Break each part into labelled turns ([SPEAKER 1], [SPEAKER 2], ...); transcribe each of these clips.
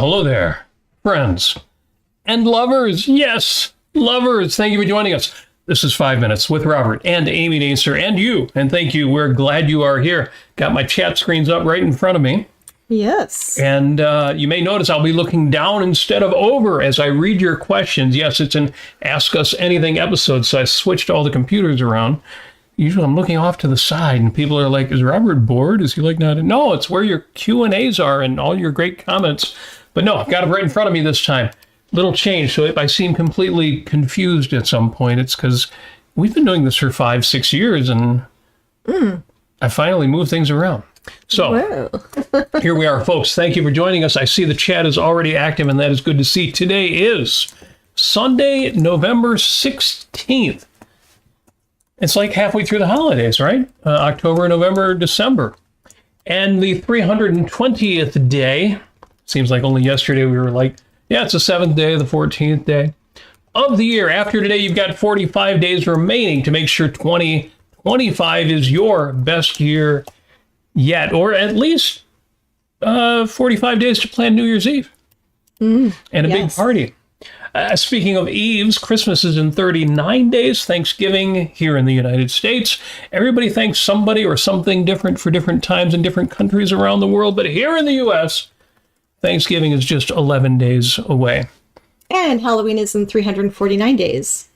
[SPEAKER 1] hello there, friends and lovers. Yes, lovers. Thank you for joining us. This is 5 Minutes with Robert and Amy Nasir and you. And thank you. We're glad you are here. Got my chat screens up right in front of me.
[SPEAKER 2] Yes.
[SPEAKER 1] And you may notice I'll be looking down instead of over as I read your questions. Yes, it's an Ask Us Anything episode, so I switched all the computers around. Usually I'm looking off to the side and people are like, is Robert bored? Is he like not? No, it's where your Q&As are and all your great comments. But no, I've got it right in front of me this time. Little change. So if I seem completely confused at some point, it's because we've been doing this for 5-6 years and I finally moved things around. So here we are, folks. Thank you for joining us. I see the chat is already active and that is good to see. Today is Sunday, November 16th. It's like halfway through the holidays, right? October, November, December. And the 320th day, seems like only yesterday we were like, yeah, it's the 7th day, the 14th day of the year. After today, you've got 45 days remaining to make sure 2025 is your best year yet, or at least 45 days to plan New Year's Eve and a big party. Speaking of Eves, Christmas is in 39 days. Thanksgiving here in the United States. Everybody thanks somebody or something different for different times in different countries around the world. But here in the U.S., Thanksgiving is just 11 days away.
[SPEAKER 2] And Halloween is in 349 days.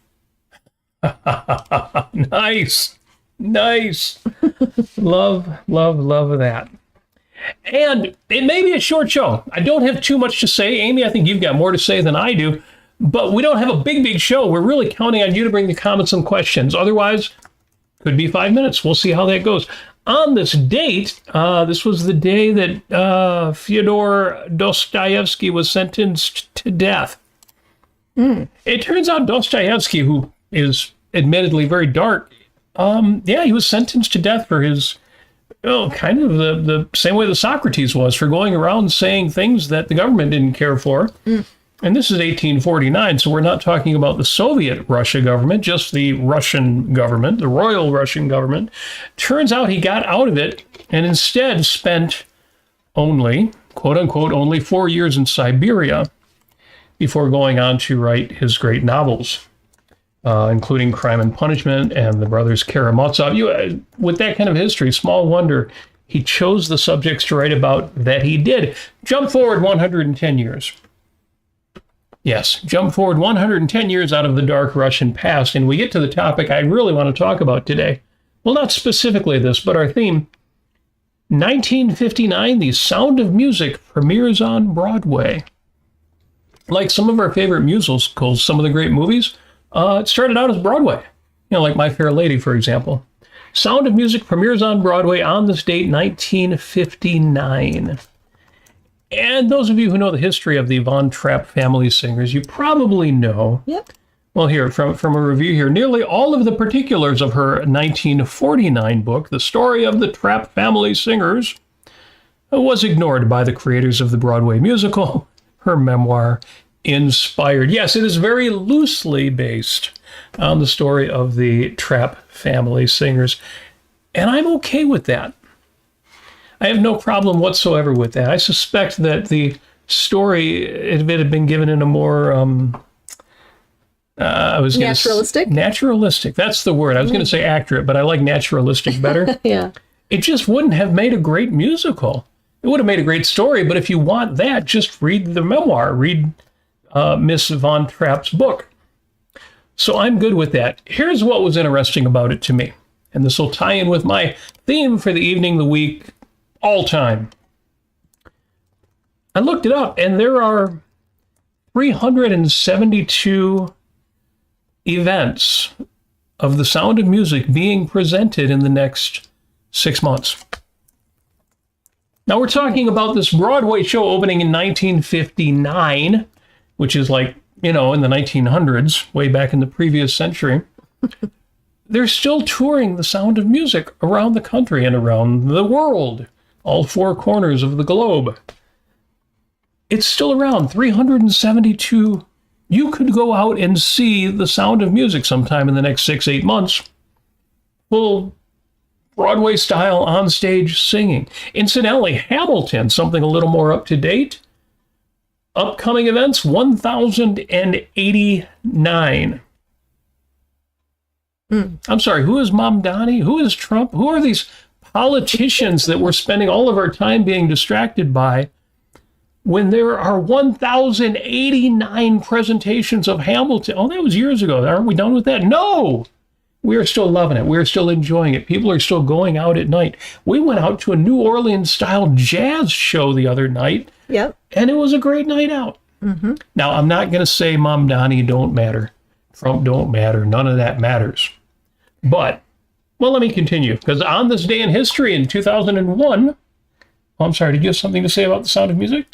[SPEAKER 1] Nice. Nice. Love that. And it may be a short show. I don't have too much to say. Amy, I think you've got more to say than I do. But we don't have a big show. We're really counting on you to bring the comments and questions. Otherwise, could be 5 minutes. We'll see how that goes. On this date, this was the day that Fyodor Dostoevsky was sentenced to death. It turns out Dostoevsky, who is admittedly very dark, he was sentenced to death for his, kind of the same way that Socrates was, for going around saying things that the government didn't care for. And this is 1849, so we're not talking about the Soviet Russia government, just the Russian government, the royal Russian government. Turns out he got out of it and instead spent only, quote unquote, only 4 years in Siberia before going on to write his great novels, including Crime and Punishment and The Brothers Karamazov. With that kind of history, small wonder he chose the subjects to write about that he did. Jump forward 110 years. Yes, jump forward 110 years out of the dark Russian past, and we get to the topic I really want to talk about today. Well, not specifically this, but our theme. 1959, The Sound of Music premieres on Broadway. Like some of our favorite musicals, some of the great movies, it started out as Broadway. Like My Fair Lady, for example. Sound of Music premieres on Broadway on this date, 1959. And those of you who know the history of the Von Trapp family singers, you probably know.
[SPEAKER 2] Yep.
[SPEAKER 1] Well, here, from a review here, nearly all of the particulars of her 1949 book, The Story of the Trapp Family Singers, was ignored by the creators of the Broadway musical. Her memoir inspired. Yes, it is very loosely based on the story of the Trapp family singers. And I'm okay with that. I have no problem whatsoever with that. I suspect that the story, if it had been given in a more,
[SPEAKER 2] naturalistic?
[SPEAKER 1] Naturalistic, that's the word. I was going to say accurate, but I like naturalistic better.
[SPEAKER 2] Yeah.
[SPEAKER 1] It just wouldn't have made a great musical. It would have made a great story, but if you want that, just read the memoir. Read Miss Von Trapp's book. So I'm good with that. Here's what was interesting about it to me, and this will tie in with my theme for the evening, the week, all time. I looked it up, and there are 372 events of The Sound of Music being presented in the next 6 months. Now, we're talking about this Broadway show opening in 1959, which is like, in the 1900s, way back in the previous century. They're still touring The Sound of Music around the country and around the world, all four corners of the globe. It's still around, 372. You could go out and see The Sound of Music sometime in the next 6-8 months. Full Broadway style onstage singing. Incidentally, Hamilton, something a little more up to date, Upcoming events, 1089. I'm sorry, who is Mamdani? Who is Trump? Who are these politicians that we're spending all of our time being distracted by when there are 1089 presentations of Hamilton? Oh, that was years ago. Aren't we done with that? No! We are still loving it. We are still enjoying it. People are still going out at night. We went out to a New Orleans-style jazz show the other night.
[SPEAKER 2] Yep.
[SPEAKER 1] And it was a great night out. Mm-hmm. Now, I'm not going to say Mamdani don't matter. Trump don't matter. None of that matters. But, well, let me continue. Because on this day in history in 2001, I'm sorry, did you have something to say about The Sound of Music?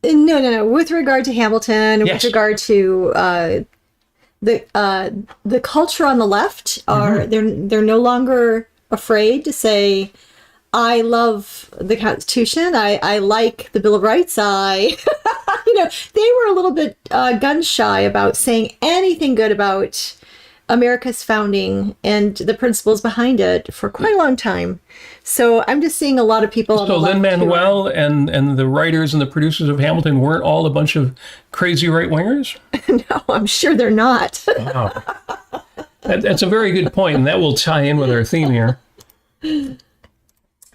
[SPEAKER 2] No. With regard to Hamilton,
[SPEAKER 1] yes.
[SPEAKER 2] with regard to the culture on the left, are they're no longer afraid to say, I love the Constitution. I like the Bill of Rights. They were a little bit gun shy about saying anything good about America's founding and the principles behind it for quite a long time. So I'm just seeing a lot of people on the left. So
[SPEAKER 1] Lin-Manuel and the writers and the producers of Hamilton weren't all a bunch of crazy right-wingers?
[SPEAKER 2] No, I'm sure they're not.
[SPEAKER 1] Wow. That's a very good point, and that will tie in with our theme here. If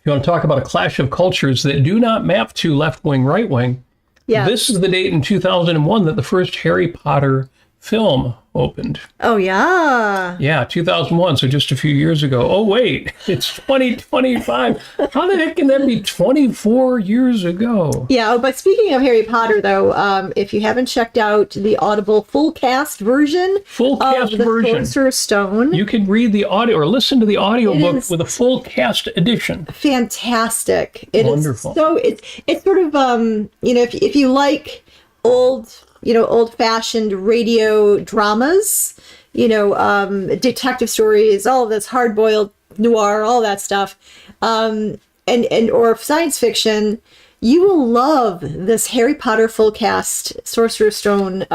[SPEAKER 1] you want to talk about a clash of cultures that do not map to left-wing, right-wing, this is the date in 2001 that the first Harry Potter film opened.
[SPEAKER 2] Oh, yeah.
[SPEAKER 1] Yeah, 2001, so just a few years ago. Oh, wait, it's 2025. How the heck can that be 24 years ago?
[SPEAKER 2] Yeah, but speaking of Harry Potter, though, if you haven't checked out the Audible full cast version of the Sorcerer's Stone,
[SPEAKER 1] you can read the audio or listen to the audiobook with a full cast edition.
[SPEAKER 2] Fantastic. It
[SPEAKER 1] Wonderful.
[SPEAKER 2] Is so it's sort of if you like old-fashioned radio dramas, detective stories, all of this hard-boiled noir, all that stuff, and or science fiction, you will love this Harry Potter full cast Sorcerer's Stone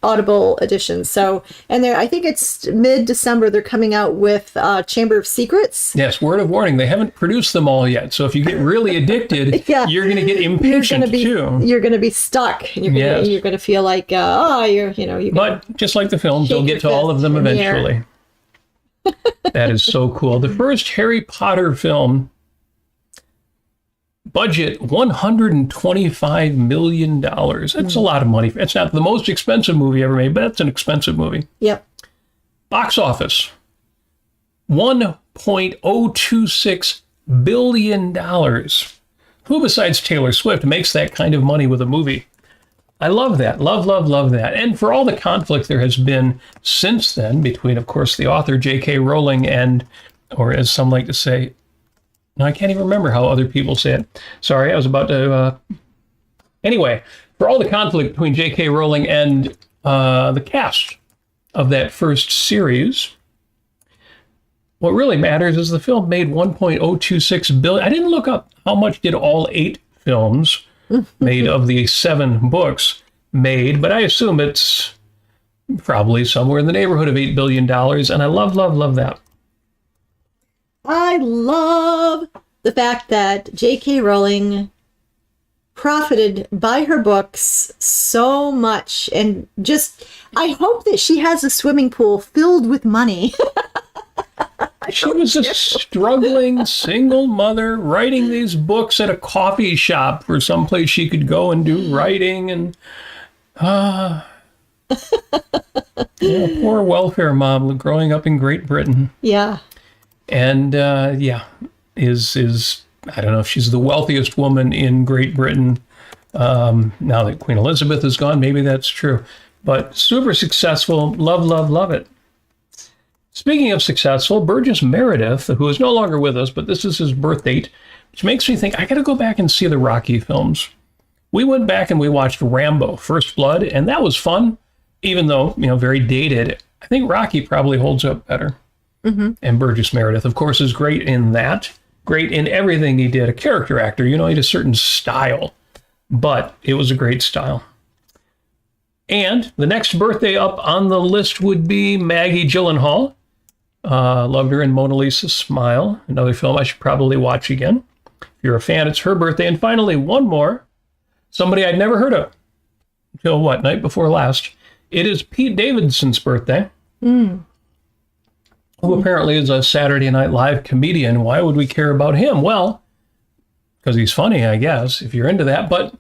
[SPEAKER 2] Audible edition. So, and I think it's mid-December, they're coming out with Chamber of Secrets.
[SPEAKER 1] Yes, word of warning, they haven't produced them all yet. So if you get really addicted, you're going to get impatient too.
[SPEAKER 2] You're going to be stuck. You're going to feel like, But
[SPEAKER 1] just like the films, they'll get to all of them eventually. That is so cool. The first Harry Potter film, budget $125 million. That's a lot of money. It's not the most expensive movie ever made, but it's an expensive movie.
[SPEAKER 2] Yep.
[SPEAKER 1] Box office, $1.026 billion. Who besides Taylor Swift makes that kind of money with a movie? I love that. Love that. And for all the conflict there has been since then between, of course, the author J.K. Rowling and, or as some like to say, no, I can't even remember how other people say it. Sorry, I was about to... Anyway, for all the conflict between J.K. Rowling and the cast of that first series, what really matters is the film made $1.026 billion. I didn't look up how much did all 8 films made of the 7 books made, but I assume it's probably somewhere in the neighborhood of $8 billion, and I love that.
[SPEAKER 2] I love the fact that J.K. Rowling profited by her books so much, and just, I hope that she has a swimming pool filled with money.
[SPEAKER 1] She was a struggling single mother writing these books at a coffee shop or someplace she could go and do writing, and poor welfare mom growing up in Great Britain.
[SPEAKER 2] Yeah.
[SPEAKER 1] And is I don't know if she's the wealthiest woman in Great Britain. Now that Queen Elizabeth is gone, maybe that's true. But super successful. Love it. Speaking of successful, Burgess Meredith, who is no longer with us, but this is his birth date, which makes me think I got to go back and see the Rocky films. We went back and we watched Rambo, First Blood, and that was fun, even though, very dated. I think Rocky probably holds up better. Mm-hmm. And Burgess Meredith, of course, is great in that. Great in everything he did. A character actor, he had a certain style. But it was a great style. And the next birthday up on the list would be Maggie Gyllenhaal. Loved her in Mona Lisa's Smile, another film I should probably watch again. If you're a fan, it's her birthday. And finally, one more. Somebody I'd never heard of. till what, night before last, it is Pete Davidson's birthday. Who apparently is a Saturday Night Live comedian. Why would we care about him? Well, because he's funny, I guess, if you're into that. But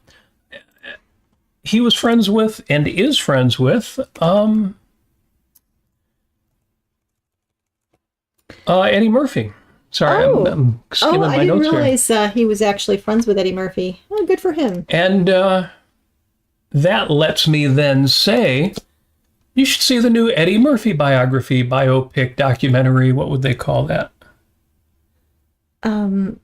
[SPEAKER 1] he was friends with, and is friends with, Eddie Murphy. Sorry, I'm skimming my notes here.
[SPEAKER 2] I didn't realize he was actually friends with Eddie Murphy. Oh, good for him.
[SPEAKER 1] And that lets me then say, you should see the new Eddie Murphy biography, biopic, documentary. What would they call that?
[SPEAKER 2] You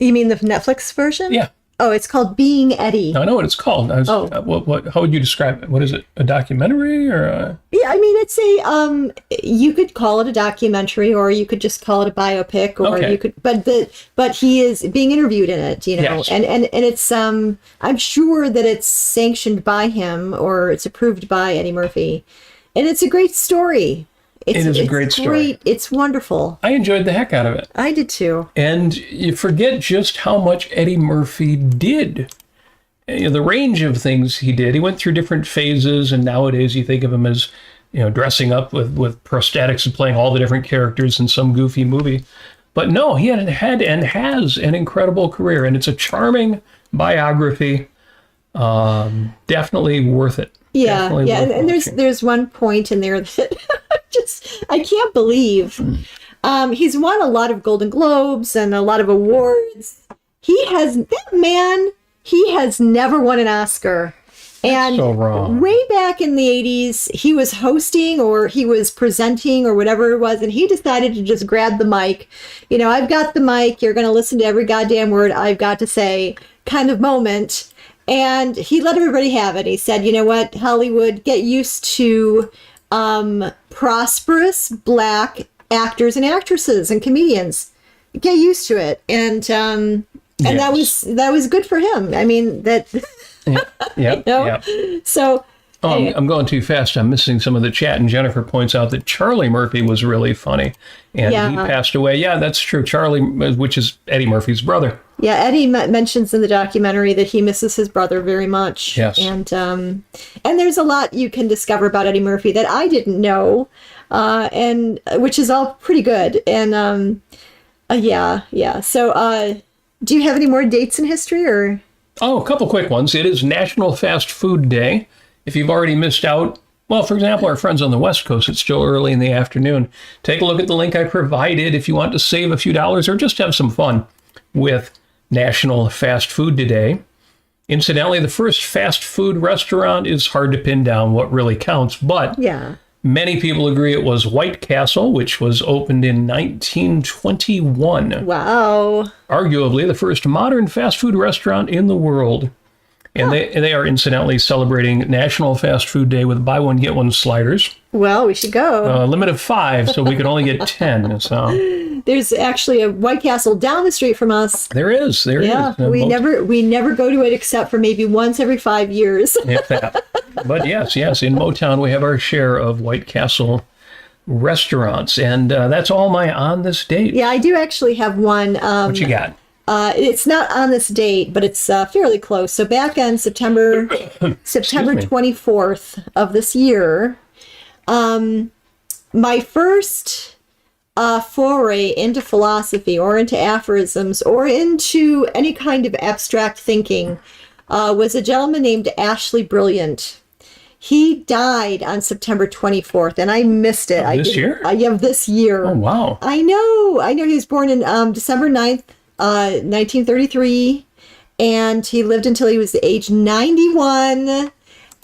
[SPEAKER 2] mean the Netflix version?
[SPEAKER 1] Yeah.
[SPEAKER 2] Oh, it's called Being Eddie.
[SPEAKER 1] I know what it's called. What? How would you describe it? What is it? A documentary or a...
[SPEAKER 2] Yeah, I mean, it's a you could call it a documentary, or you could just call it a biopic, or you could. But he is being interviewed in it, you know,
[SPEAKER 1] Yes.
[SPEAKER 2] and it's I'm sure that it's sanctioned by him or it's approved by Eddie Murphy, and it's a great story.
[SPEAKER 1] It is a great story.
[SPEAKER 2] It's wonderful.
[SPEAKER 1] I enjoyed the heck out of it.
[SPEAKER 2] I did too.
[SPEAKER 1] And you forget just how much Eddie Murphy did. You know, the range of things he did. He went through different phases, and nowadays you think of him as, you know, dressing up with prosthetics and playing all the different characters in some goofy movie. But no, he had and has an incredible career, and it's a charming biography. Definitely worth it.
[SPEAKER 2] Yeah, and there's one point in there that I can't believe. He's won a lot of Golden Globes and a lot of awards. He has never won an Oscar. And
[SPEAKER 1] so wrong.
[SPEAKER 2] Way back in the 80s, he was hosting or he was presenting or whatever it was, and he decided to just grab the mic. You know, I've got the mic, you're going to listen to every goddamn word I've got to say kind of moment. And he let everybody have it. He said, you know what, Hollywood, get used to prosperous Black actors and actresses and comedians. Get used to it. And
[SPEAKER 1] Yes.
[SPEAKER 2] that was good for him. I mean, that...
[SPEAKER 1] Yeah.
[SPEAKER 2] You know? So...
[SPEAKER 1] I'm going too fast. I'm missing some of the chat, and Jennifer points out that Charlie Murphy was really funny, and he passed away. Yeah, that's true. Charlie, which is Eddie Murphy's brother.
[SPEAKER 2] Yeah, Eddie mentions in the documentary that he misses his brother very much.
[SPEAKER 1] Yes.
[SPEAKER 2] And there's a lot you can discover about Eddie Murphy that I didn't know, and which is all pretty good. And yeah. So, do you have any more dates in history, or?
[SPEAKER 1] Oh, a couple quick ones. It is National Fast Food Day. If you've already missed out, well, for example, our friends on the West Coast, it's still early in the afternoon. Take a look at the link I provided if you want to save a few dollars or just have some fun with National Fast Food Day. Incidentally, the first fast food restaurant is hard to pin down what really counts, but many people agree it was White Castle, which was opened in 1921.
[SPEAKER 2] Wow.
[SPEAKER 1] Arguably the first modern fast food restaurant in the world. And they are incidentally celebrating National Fast Food Day with buy one, get one sliders.
[SPEAKER 2] Well, we should go.
[SPEAKER 1] Limit of 5, so we could only get 10. So
[SPEAKER 2] there's actually a White Castle down the street from us.
[SPEAKER 1] There is.
[SPEAKER 2] Yeah, we never go to it except for maybe once every 5 years.
[SPEAKER 1] If that. But yes, in Motown we have our share of White Castle restaurants, and that's all my on this date.
[SPEAKER 2] Yeah, I do actually have one.
[SPEAKER 1] What you got?
[SPEAKER 2] It's not on this date, but it's fairly close. So back on September 24th of this year, my first foray into philosophy or into aphorisms or into any kind of abstract thinking was a gentleman named Ashley Brilliant. He died on September 24th, and I missed it.
[SPEAKER 1] This year?
[SPEAKER 2] Yeah, this year.
[SPEAKER 1] Oh, wow.
[SPEAKER 2] I know. He was born in December 9th. 1933, and he lived until he was age 91.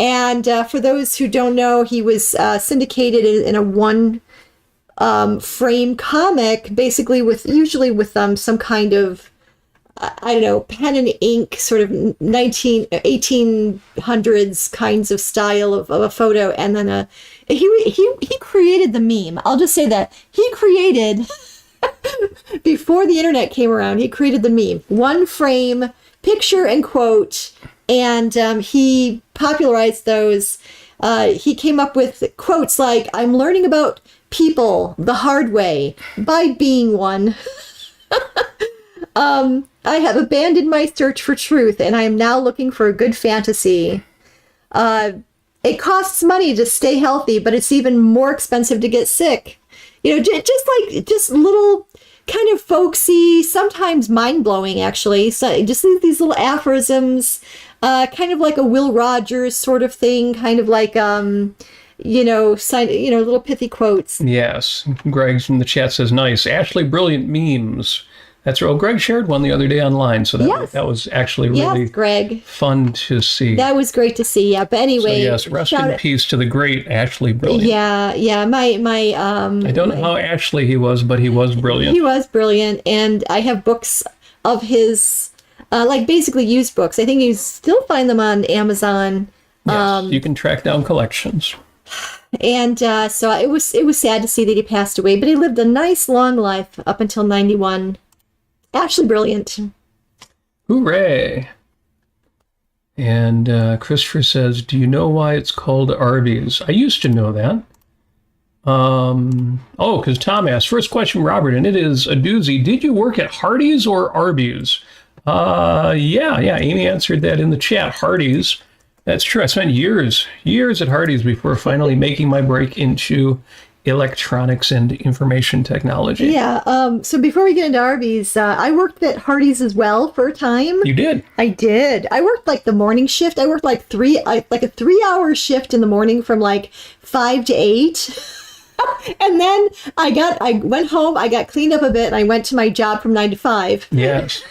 [SPEAKER 2] And for those who don't know, he was syndicated in a one frame comic, basically usually with some kind of pen and ink sort of 1800s kinds of style of a photo, and then he created the meme. I'll just say that he created. Before the internet came around, he created the meme. One frame, picture and quote, and he popularized those. He came up with quotes like, "I'm learning about people the hard way by being one." "I have abandoned my search for truth, and I am now looking for a good fantasy." It costs money to stay healthy, but it's even more expensive to get sick. You know, just little kind of folksy, sometimes mind-blowing, actually. So just these little aphorisms, kind of like a Will Rogers sort of thing, kind of like, little pithy quotes.
[SPEAKER 1] Yes. Greg from the chat says, nice. Ashley, brilliant memes. That's right. Oh, Greg shared one the other day online, so that was actually really
[SPEAKER 2] Greg.
[SPEAKER 1] fun to see.
[SPEAKER 2] That was great to see, yeah. But anyway,
[SPEAKER 1] so yes, rest in peace to the great Ashley Brilliant.
[SPEAKER 2] Yeah. My
[SPEAKER 1] I don't know how Ashley he was, but he was brilliant.
[SPEAKER 2] He was brilliant, and I have books of his, like basically used books. I think you still find them on Amazon.
[SPEAKER 1] Yes, you can track down collections.
[SPEAKER 2] And so it was sad to see that he passed away, but he lived a nice long life up until 91. Actually brilliant.
[SPEAKER 1] Hooray. And Christopher says, do you know why it's called Arby's? I used to know that. Because Tom asked, first question, Robert, and it is a doozy. Did you work at Hardee's or Arby's? Yeah. Amy answered that in the chat. Hardee's. That's true. I spent years at Hardee's before finally making my break into electronics and information technology.
[SPEAKER 2] Yeah. So before we get into Arby's, I worked at Hardee's as well for a time.
[SPEAKER 1] You did?
[SPEAKER 2] I did. I worked like the morning shift. I worked like a 3-hour shift in the morning from like 5 to 8. And then I went home, I got cleaned up a bit, and I went to my job from 9 to 5.
[SPEAKER 1] Yes.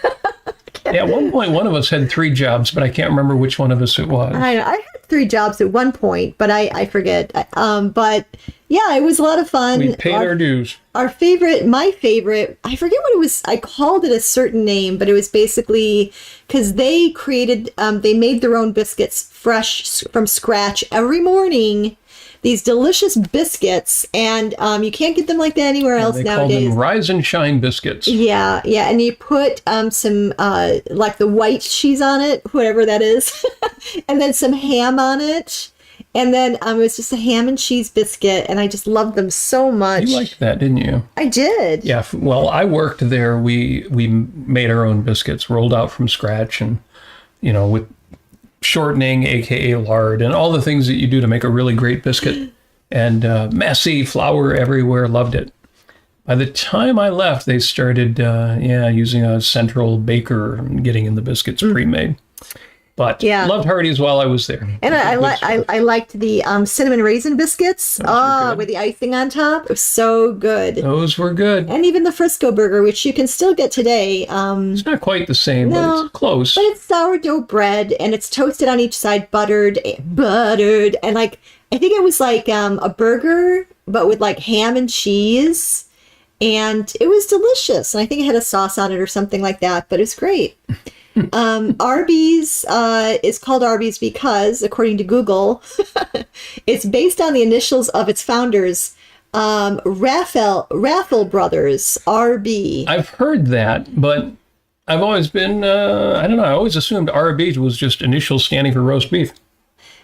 [SPEAKER 1] Yeah, at one point, one of us had 3 jobs, but I can't remember which one of us it was.
[SPEAKER 2] I had 3 jobs at one point, but I forget. But yeah, it was a lot of fun.
[SPEAKER 1] We paid our dues.
[SPEAKER 2] My favorite, I forget what it was. I called it a certain name, but it was basically because they made their own biscuits fresh from scratch every morning. These delicious biscuits, and you can't get them like that anywhere else nowadays.
[SPEAKER 1] They call them Rise and Shine biscuits.
[SPEAKER 2] Yeah, and you put some like the white cheese on it, whatever that is, and then some ham on it, and then it was just a ham and cheese biscuit, and I just loved them so much.
[SPEAKER 1] You liked that, didn't you?
[SPEAKER 2] I did.
[SPEAKER 1] Yeah, well, I worked there. We made our own biscuits, rolled out from scratch, and with shortening, aka lard, and all the things that you do to make a really great biscuit, and messy flour everywhere. Loved it. By the time I left, they started using a central baker and getting in the biscuits pre-made. But loved Hardee's while I was there.
[SPEAKER 2] And I liked the cinnamon raisin biscuits. With the icing on top. It was so good.
[SPEAKER 1] Those were good.
[SPEAKER 2] And even the Frisco burger, which you can still get today.
[SPEAKER 1] It's not quite the same, but it's close.
[SPEAKER 2] But it's sourdough bread, and it's toasted on each side, buttered, and like I think it was like a burger, but with like ham and cheese. And it was delicious. And I think it had a sauce on it or something like that, but it was great. Arby's is called Arby's because, according to Google, it's based on the initials of its founders, Raffle Brothers, RB.
[SPEAKER 1] I've heard that, but I've always been, I don't know, I always assumed RB was just initials standing for roast beef.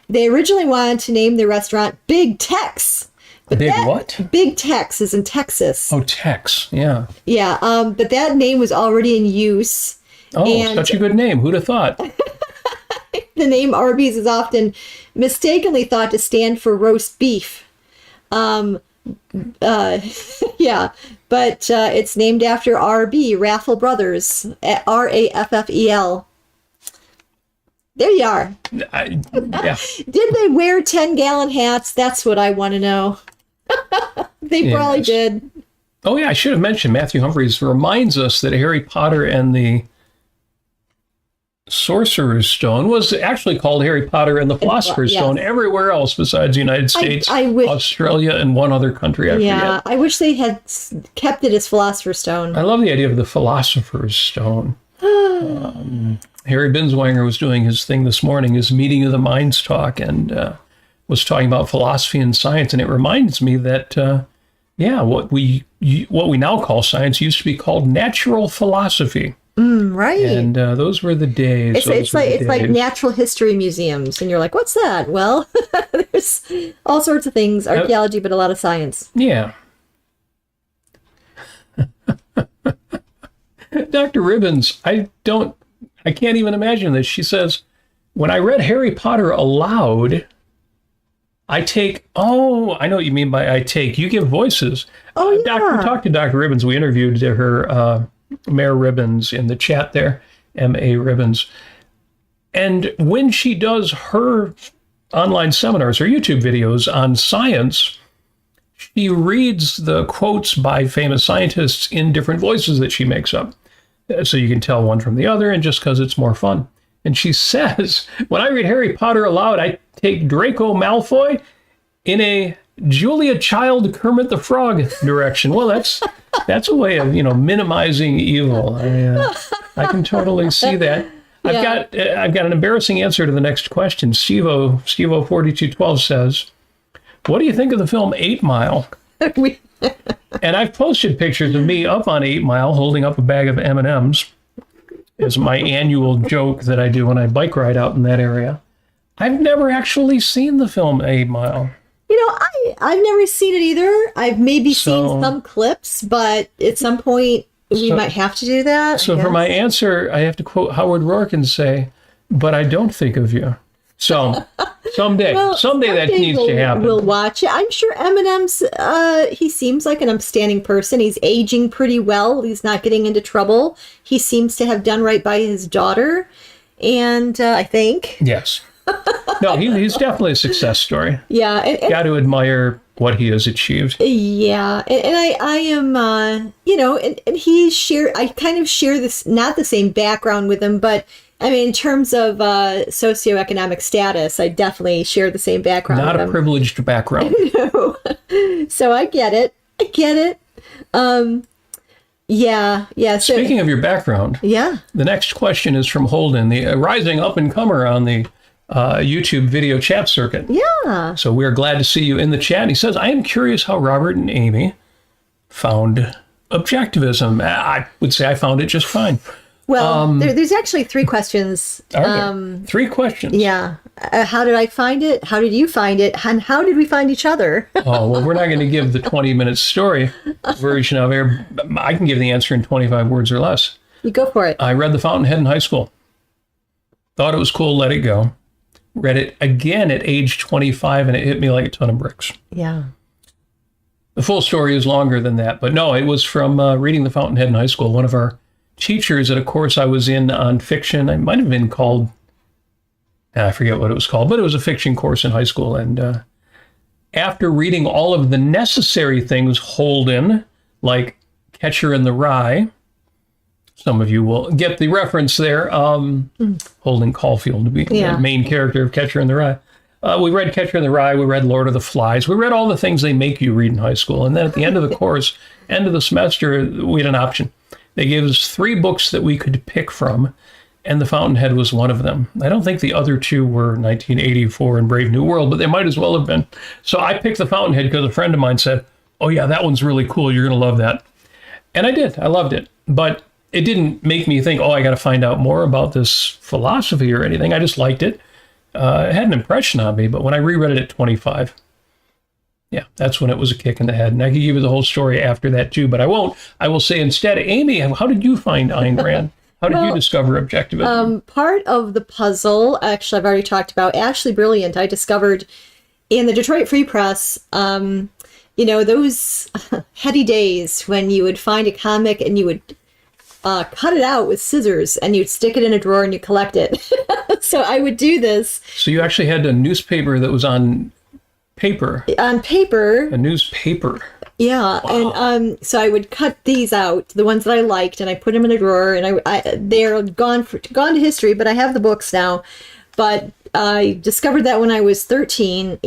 [SPEAKER 2] They originally wanted to name the restaurant Big Tex. But
[SPEAKER 1] what?
[SPEAKER 2] Big Tex is in Texas.
[SPEAKER 1] Oh, Tex, yeah.
[SPEAKER 2] Yeah, but that name was already in use.
[SPEAKER 1] Oh, such a good name. Who'd have thought?
[SPEAKER 2] The name Arby's is often mistakenly thought to stand for roast beef. But it's named after RB, Raffle Brothers, Raffel. There you are.
[SPEAKER 1] Yeah.
[SPEAKER 2] Did they wear 10-gallon hats? That's what I want to know. They probably did.
[SPEAKER 1] Oh, yeah, I should have mentioned Matthew Humphreys reminds us that Harry Potter and the Sorcerer's Stone was actually called Harry Potter and the Philosopher's Stone everywhere else besides the United States, Australia, and one other country. I forget.
[SPEAKER 2] I wish they had kept it as Philosopher's Stone.
[SPEAKER 1] I love the idea of the Philosopher's Stone. Harry Binswanger was doing his thing this morning, his Meeting of the Minds talk, and was talking about philosophy and science. And it reminds me that, what we now call science used to be called natural philosophy.
[SPEAKER 2] Right.
[SPEAKER 1] And those were the days.
[SPEAKER 2] It's like natural history museums. And you're like, what's that? Well, there's all sorts of things, archaeology, but a lot of science.
[SPEAKER 1] Yeah. Dr. Ribbons, I can't even imagine this. She says, when I read Harry Potter aloud, I take, I know what you mean by I take. You give voices.
[SPEAKER 2] Oh, yeah.
[SPEAKER 1] Talked to Dr. Ribbons. We interviewed her, Mayor Ribbons, in the chat there, M.A. Ribbons. And when she does her online seminars or YouTube videos on science, she reads the quotes by famous scientists in different voices that she makes up. So you can tell one from the other, and just because it's more fun. And she says, when I read Harry Potter aloud, I take Draco Malfoy in a Julia Child Kermit the Frog direction. Well, that's a way of, minimizing evil. I can totally see that.
[SPEAKER 2] Yeah.
[SPEAKER 1] I've got an embarrassing answer to the next question. Stevo 4212 says, what do you think of the film 8 Mile? And I've posted pictures of me up on 8 Mile holding up a bag of M&Ms as my annual joke that I do when I bike ride out in that area. I've never actually seen the film 8 Mile.
[SPEAKER 2] I've never seen it either. I've maybe seen some clips, but at some point we might have to do that.
[SPEAKER 1] So for my answer, I have to quote Howard Rourke and say, but I don't think of you. So someday that needs to happen.
[SPEAKER 2] We'll watch it. I'm sure Eminem's, he seems like an upstanding person. He's aging pretty well. He's not getting into trouble. He seems to have done right by his daughter. And I think.
[SPEAKER 1] Yes. No, he's definitely a success story.
[SPEAKER 2] Yeah. And
[SPEAKER 1] got to admire what he has achieved.
[SPEAKER 2] Yeah. And I am, and I kind of share this, not the same background with him, but I mean, in terms of socioeconomic status, I definitely share the same background.
[SPEAKER 1] Not a privileged background.
[SPEAKER 2] No. So I get it. Yeah. So,
[SPEAKER 1] speaking of your background,
[SPEAKER 2] yeah.
[SPEAKER 1] The next question is from Holden, the rising up-and-comer on the YouTube video chat circuit.
[SPEAKER 2] Yeah.
[SPEAKER 1] So we're glad to see you in the chat. And he says, I am curious how Robert and Amy found objectivism. I would say I found it just fine.
[SPEAKER 2] Well, there's actually 3 questions.
[SPEAKER 1] Are there? 3 questions.
[SPEAKER 2] Yeah. How did I find it? How did you find it? And how did we find each other?
[SPEAKER 1] Oh, well, we're not going to give the 20-minute story version of it. I can give the answer in 25 words or less.
[SPEAKER 2] You go for it.
[SPEAKER 1] I read The Fountainhead in high school. Thought it was cool, let it go. Read it again at age 25, and it hit me like a ton of bricks.
[SPEAKER 2] Yeah.
[SPEAKER 1] The full story is longer than that, but no, it was from reading The Fountainhead in high school. One of our teachers at a course I was in on fiction, I might have been called, I forget what it was called, but it was a fiction course in high school. And after reading all of the necessary things Holden, like Catcher in the Rye, some of you will get the reference there, Holden Caulfield to be the main character of Catcher in the Rye. We read Catcher in the Rye, we read Lord of the Flies, we read all the things they make you read in high school. And then at the end of the course, end of the semester, we had an option. They gave us 3 books that we could pick from, and The Fountainhead was one of them. I don't think the other 2 were 1984 and Brave New World, but they might as well have been. So I picked The Fountainhead because a friend of mine said, oh yeah, that one's really cool, you're going to love that. And I did, I loved it. But it didn't make me think, I got to find out more about this philosophy or anything. I just liked it. It had an impression on me, but when I reread it at 25, that's when it was a kick in the head. And I could give you the whole story after that too, but I won't. I will say instead, Amy, how did you find Ayn Rand? How did you discover objectivism?
[SPEAKER 2] Part of the puzzle, actually, I've already talked about. Ashley Brilliant, I discovered in the Detroit Free Press, those heady days when you would find a comic and you would cut it out with scissors and you'd stick it in a drawer and you collect it. So I would do this.
[SPEAKER 1] So you actually had a newspaper that was on paper.
[SPEAKER 2] On paper.
[SPEAKER 1] A newspaper.
[SPEAKER 2] Yeah, wow. And so I would cut these out, the ones that I liked, and I put them in a drawer, and they're gone to history, but I have the books now. But I discovered that when I was 13.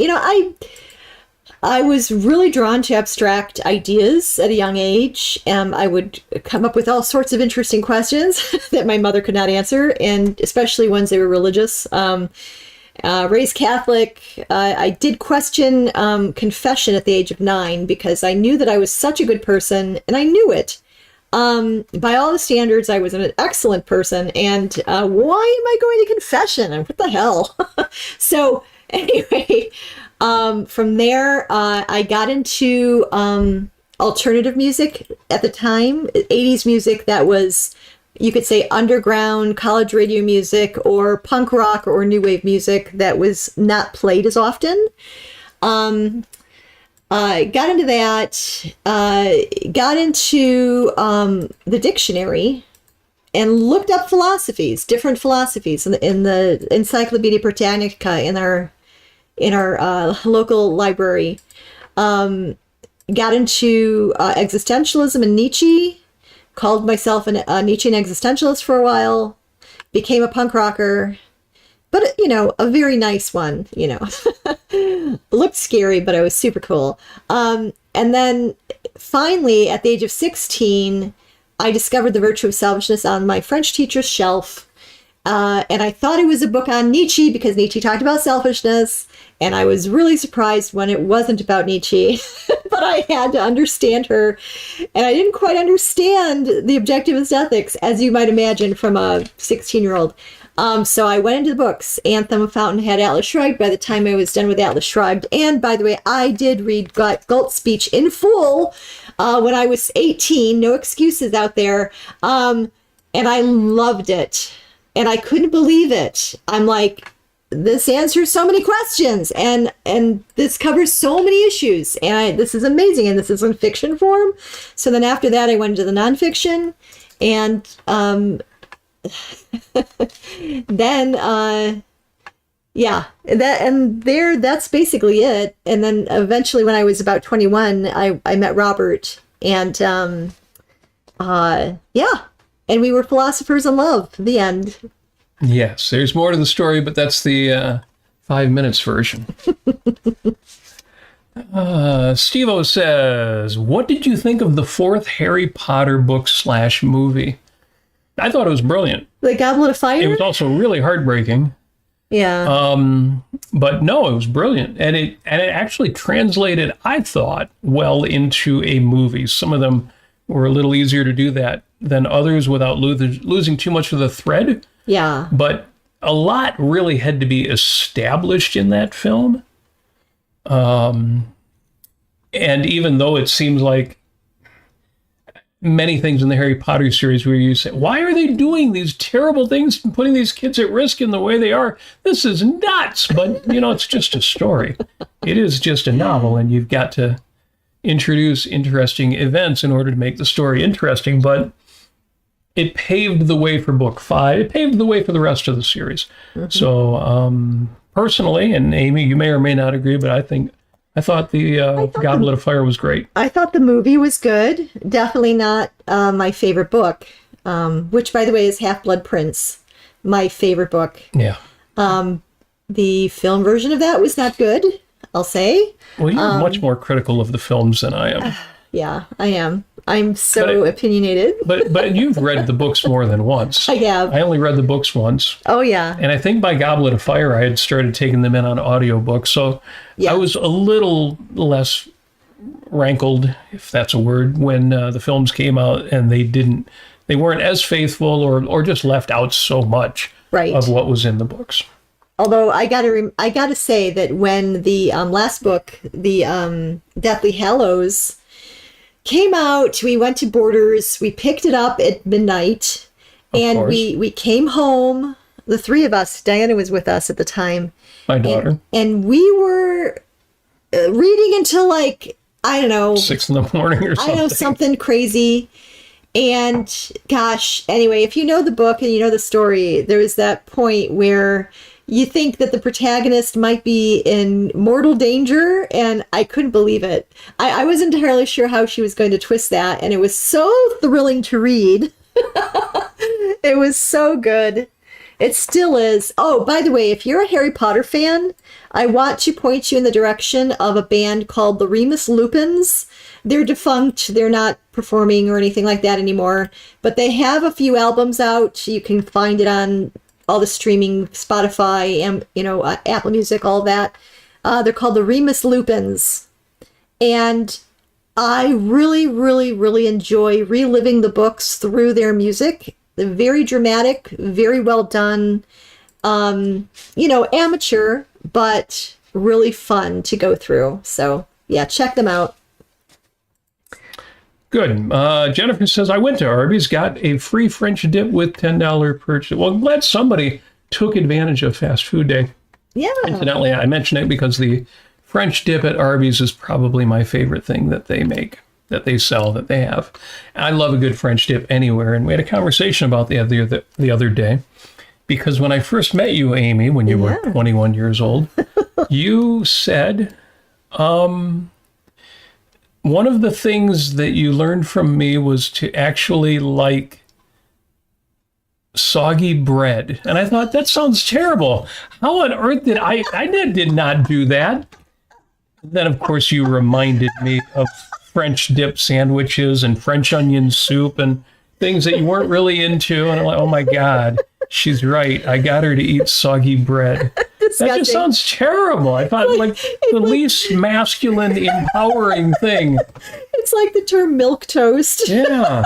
[SPEAKER 2] I was really drawn to abstract ideas at a young age. I would come up with all sorts of interesting questions that my mother could not answer, and especially ones that were religious. Raised Catholic, I did question confession at the age of 9 because I knew that I was such a good person, and I knew it. By all the standards, I was an excellent person, and why am I going to confession? And what the hell? So anyway, from there, I got into alternative music at the time, 80s music that was you could say underground college radio music or punk rock or new wave music that was not played as often. I got into that, got into the dictionary and looked up philosophies, different philosophies in the Encyclopedia Britannica in our local library. Got into existentialism and Nietzsche, called myself a Nietzschean existentialist for a while, became a punk rocker, but, a very nice one, Looked scary, but I was super cool. And then finally, at the age of 16, I discovered The Virtue of Selfishness on my French teacher's shelf. And I thought it was a book on Nietzsche because Nietzsche talked about selfishness. And I was really surprised when it wasn't about Nietzsche, but I had to understand her. And I didn't quite understand the objectivist ethics, as you might imagine from a 16-year-old. So I went into the books, Anthem, Fountainhead, Atlas Shrugged, by the time I was done with Atlas Shrugged. And by the way, I did read Galt's speech in full when I was 18, no excuses out there. And I loved it. And I couldn't believe it. I'm like, this answers so many questions, and this covers so many issues, and this is amazing, and this is in fiction form. So then after that, I went into the nonfiction, and then that's basically it. And then eventually, when I was about 21, I met Robert, and and we were philosophers in love. The end.
[SPEAKER 1] Yes, there's more to the story, but that's the 5 minutes version. Steve-O says, what did you think of the fourth Harry Potter book / movie? I thought it was brilliant.
[SPEAKER 2] The Goblet of Fire?
[SPEAKER 1] It was also really heartbreaking.
[SPEAKER 2] Yeah.
[SPEAKER 1] But no, it was brilliant. And it actually translated, I thought, well into a movie. Some of them were a little easier to do that than others without losing too much of the thread.
[SPEAKER 2] Yeah.
[SPEAKER 1] But a lot really had to be established in that film. And even though it seems like many things in the Harry Potter series where you say, why are they doing these terrible things and putting these kids at risk in the way they are? This is nuts. But, it's just a story. It is just a novel, and you've got to introduce interesting events in order to make the story interesting. But it paved the way for book 5. It paved the way for the rest of the series. Mm-hmm. So personally, and Amy, you may or may not agree, but I thought the Goblet of Fire was great. I
[SPEAKER 2] thought the movie was good. Definitely not my favorite book, which, by the way, is Half-Blood Prince, my favorite book.
[SPEAKER 1] Yeah.
[SPEAKER 2] The film version of that was not good, I'll say.
[SPEAKER 1] Well, you're much more critical of the films than I am.
[SPEAKER 2] Yeah, I am. I'm so opinionated.
[SPEAKER 1] but you've read the books more than once.
[SPEAKER 2] I have.
[SPEAKER 1] I only read the books once.
[SPEAKER 2] Oh, yeah.
[SPEAKER 1] And I think by Goblet of Fire, I had started taking them in on audiobooks. So yeah. I was a little less rankled, if that's a word, when the films came out and they weren't as faithful or just left out so much of what was in the books.
[SPEAKER 2] Although I gotta say that when the last book, the Deathly Hallows, came out, we went to Borders, we picked it up at midnight, and we came home, the three of us. Diana was with us at the time.
[SPEAKER 1] My daughter.
[SPEAKER 2] And we were reading until I don't know.
[SPEAKER 1] 6 a.m. or something.
[SPEAKER 2] I know, something crazy. And gosh, anyway, if you know the book and you know the story, there is that point where you think that the protagonist might be in mortal danger, and I couldn't believe it. I wasn't entirely sure how she was going to twist that, and it was so thrilling to read. It was so good. It still is. Oh, by the way, if you're a Harry Potter fan, I want to point you in the direction of a band called the Remus Lupins. They're defunct. They're not performing or anything like that anymore, but they have a few albums out. You can find it on all the streaming, Spotify, and Apple Music, all that. They're called the Remus Lupins. And I really, really, really enjoy reliving the books through their music. They're very dramatic, very well done. Amateur, but really fun to go through. So, yeah, check them out.
[SPEAKER 1] Good. Jennifer says, I went to Arby's, got a free French dip with $10 purchase. Well, I'm glad somebody took advantage of fast food day.
[SPEAKER 2] Yeah.
[SPEAKER 1] Incidentally, I mention it because the French dip at Arby's is probably my favorite thing that they make, that they sell, that they have. I love a good French dip anywhere. And we had a conversation about the other day, because when I first met you, Amy, when you were 21 years old, you said, one of the things that you learned from me was to actually like soggy bread. And I thought, that sounds terrible. How on earth did I did not do that. Then, of course, you reminded me of French dip sandwiches and French onion soup and things that you weren't really into. And I'm like, oh, my God, she's right. I got her to eat soggy bread. Disgusting. That just sounds terrible. I thought like the least masculine, empowering thing.
[SPEAKER 2] It's like the term milk toast.
[SPEAKER 1] Yeah.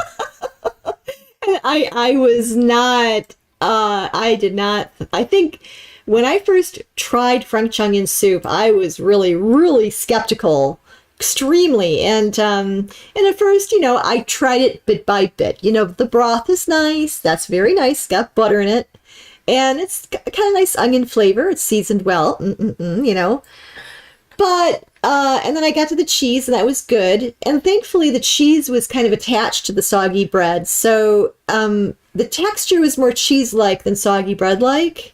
[SPEAKER 2] I was not, I did not, I think when I first tried French onion soup, I was really, really skeptical, extremely. And at first, I tried it bit by bit. The broth is nice. That's very nice. Got butter in it. And it's kind of nice onion flavor. It's seasoned well, But, and then I got to the cheese, and that was good. And thankfully, the cheese was kind of attached to the soggy bread. So the texture was more cheese-like than soggy bread-like.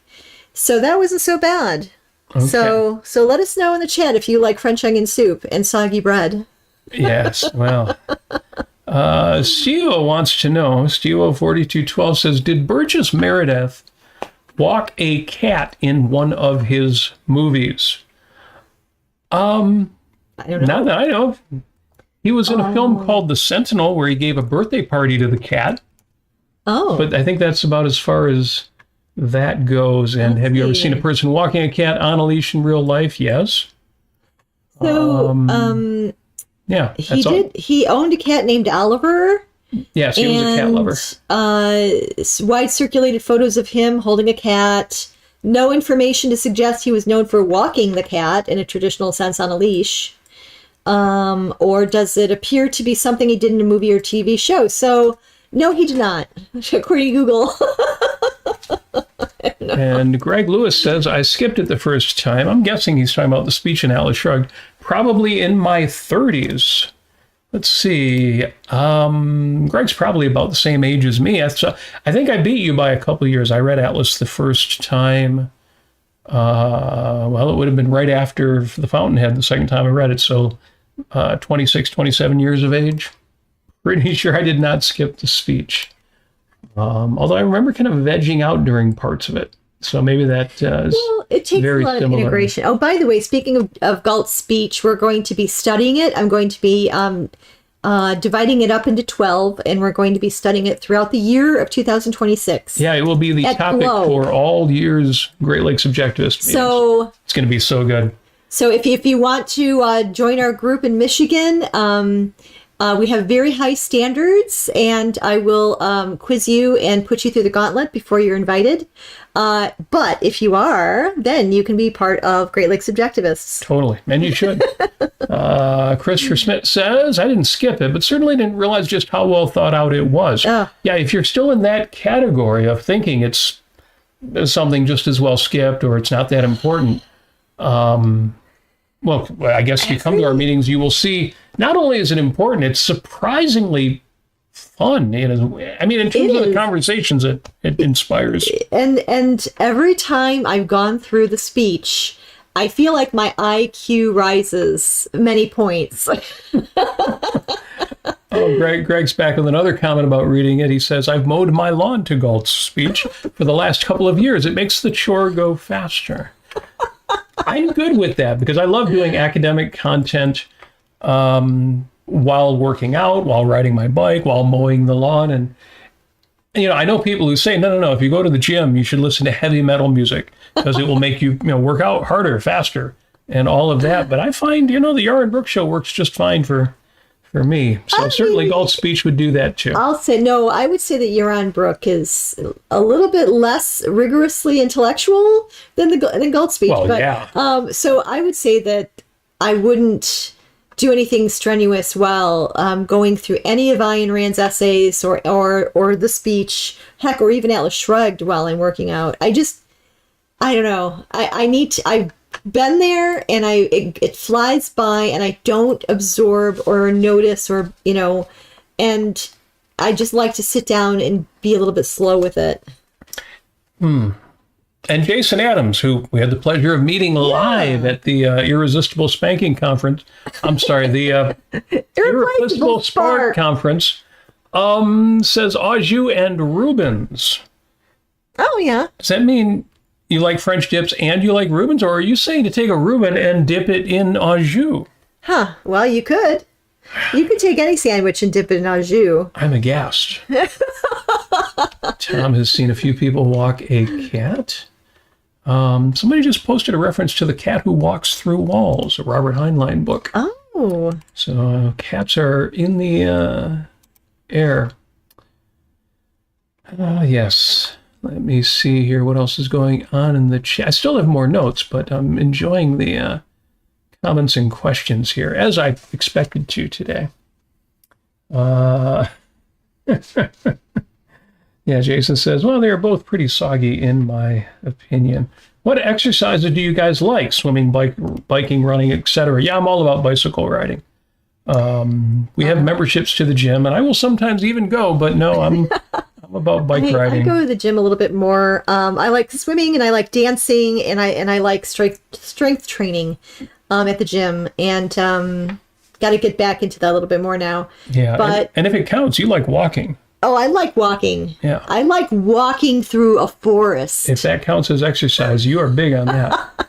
[SPEAKER 2] So that wasn't so bad. Okay. So let us know in the chat if you like French onion soup and soggy bread.
[SPEAKER 1] Yes, well. Steve wants to know, Steve4212 says, did Burgess Meredith walk a cat in one of his movies? I don't know. Not that I know. He was in a film called The Sentinel where he gave a birthday party to the cat. Oh. But I think that's about as far as that goes. And have you ever seen a person walking a cat on a leash in real life? Yes.
[SPEAKER 2] So,
[SPEAKER 1] yeah.
[SPEAKER 2] He did. He owned a cat named Oliver.
[SPEAKER 1] Yes, he was a cat lover.
[SPEAKER 2] Wide circulated photos of him holding a cat. No information to suggest he was known for walking the cat in a traditional sense on a leash. Or does it appear to be something he did in a movie or TV show? So, no, he did not, according to Google.
[SPEAKER 1] And Greg Lewis says, I skipped it the first time. I'm guessing he's talking about the speech in Atlas Shrugged. Probably in my 30s. Let's see. Greg's probably about the same age as me. I think I beat you by a couple of years. I read Atlas the first time. Well, it would have been right after The Fountainhead the second time I read it. So 26, 27 years of age. Pretty sure I did not skip the speech. Although I remember kind of vegging out during parts of it. So maybe that is
[SPEAKER 2] it takes
[SPEAKER 1] very
[SPEAKER 2] a lot
[SPEAKER 1] similar.
[SPEAKER 2] of integration. Oh, by the way, speaking of Galt's speech, we're going to be studying it. I'm going to be dividing it up into 12, and we're going to be studying it throughout the year of 2026.
[SPEAKER 1] Yeah, it will be the topic for all year's Great Lakes Subjectivist meetings. So it's going to be so good.
[SPEAKER 2] So if you want to join our group in Michigan, we have very high standards, and I will quiz you and put you through the gauntlet before you're invited. But if you are, then you can be part of Great Lakes Subjectivists.
[SPEAKER 1] Totally, and you should. Christopher Smith says, I didn't skip it, but certainly didn't realize just how well thought out it was. Yeah, if you're still in that category of thinking it's something just as well skipped or it's not that important, well, I guess if you come to our meetings, you will see not only is it important, it's surprisingly fun. I mean, in terms of the conversations it inspires.
[SPEAKER 2] And every time I've gone through the speech, I feel like my IQ rises many points.
[SPEAKER 1] Greg's back with another comment about reading it. He says, I've mowed my lawn to Galt's speech for the last couple of years. It makes the chore go faster. I'm good with that because I love doing academic content while working out, while riding my bike, while mowing the lawn. And I know people who say, no, if you go to the gym, you should listen to heavy metal music because it will make you, work out harder, faster, and all of that. But I find, the Yar and Brook show works just fine for me. So certainly Galt's speech would do that too.
[SPEAKER 2] I would say that Yaron Brook is a little bit less rigorously intellectual than Galt's speech.
[SPEAKER 1] Well, yeah.
[SPEAKER 2] So I would say that I wouldn't do anything strenuous while going through any of Ayn Rand's essays or the speech, heck, or even Atlas Shrugged while I'm working out. I don't know. I've been there, and it flies by, and I don't absorb or notice or, and I just like to sit down and be a little bit slow with it.
[SPEAKER 1] And Jason Adams, who we had the pleasure of meeting live at the Irresistible Spanking Conference. I'm sorry, the Irreplaceable Spark Conference, says au jus and Rubens.
[SPEAKER 2] Oh, yeah.
[SPEAKER 1] Does that mean you like French dips and you like Rubens? Or are you saying to take a Reuben and dip it in au jus?
[SPEAKER 2] Huh. Well, you could. You could take any sandwich and dip it in au jus.
[SPEAKER 1] I'm aghast. Tom has seen a few people walk a cat. Somebody just posted a reference to The Cat Who Walks Through Walls, a Robert Heinlein book.
[SPEAKER 2] Oh.
[SPEAKER 1] So cats are in the air. Yes. Let me see here what else is going on in the chat. I still have more notes, but I'm enjoying the comments and questions here, as I expected to today. Yeah, Jason says, well, they are both pretty soggy in my opinion. What exercises do you guys like? Swimming, biking, running, etc. Yeah, I'm all about bicycle riding. We have memberships to the gym, and I will sometimes even go, but no, I'm about bike riding.
[SPEAKER 2] I go to the gym a little bit more. I like swimming, and I like dancing, and I like strength training at the gym, and got to get back into that a little bit more now.
[SPEAKER 1] Yeah,
[SPEAKER 2] but
[SPEAKER 1] and if it counts, you like walking.
[SPEAKER 2] Oh, I like walking.
[SPEAKER 1] Yeah.
[SPEAKER 2] I like walking through a forest.
[SPEAKER 1] If that counts as exercise, you are big on that.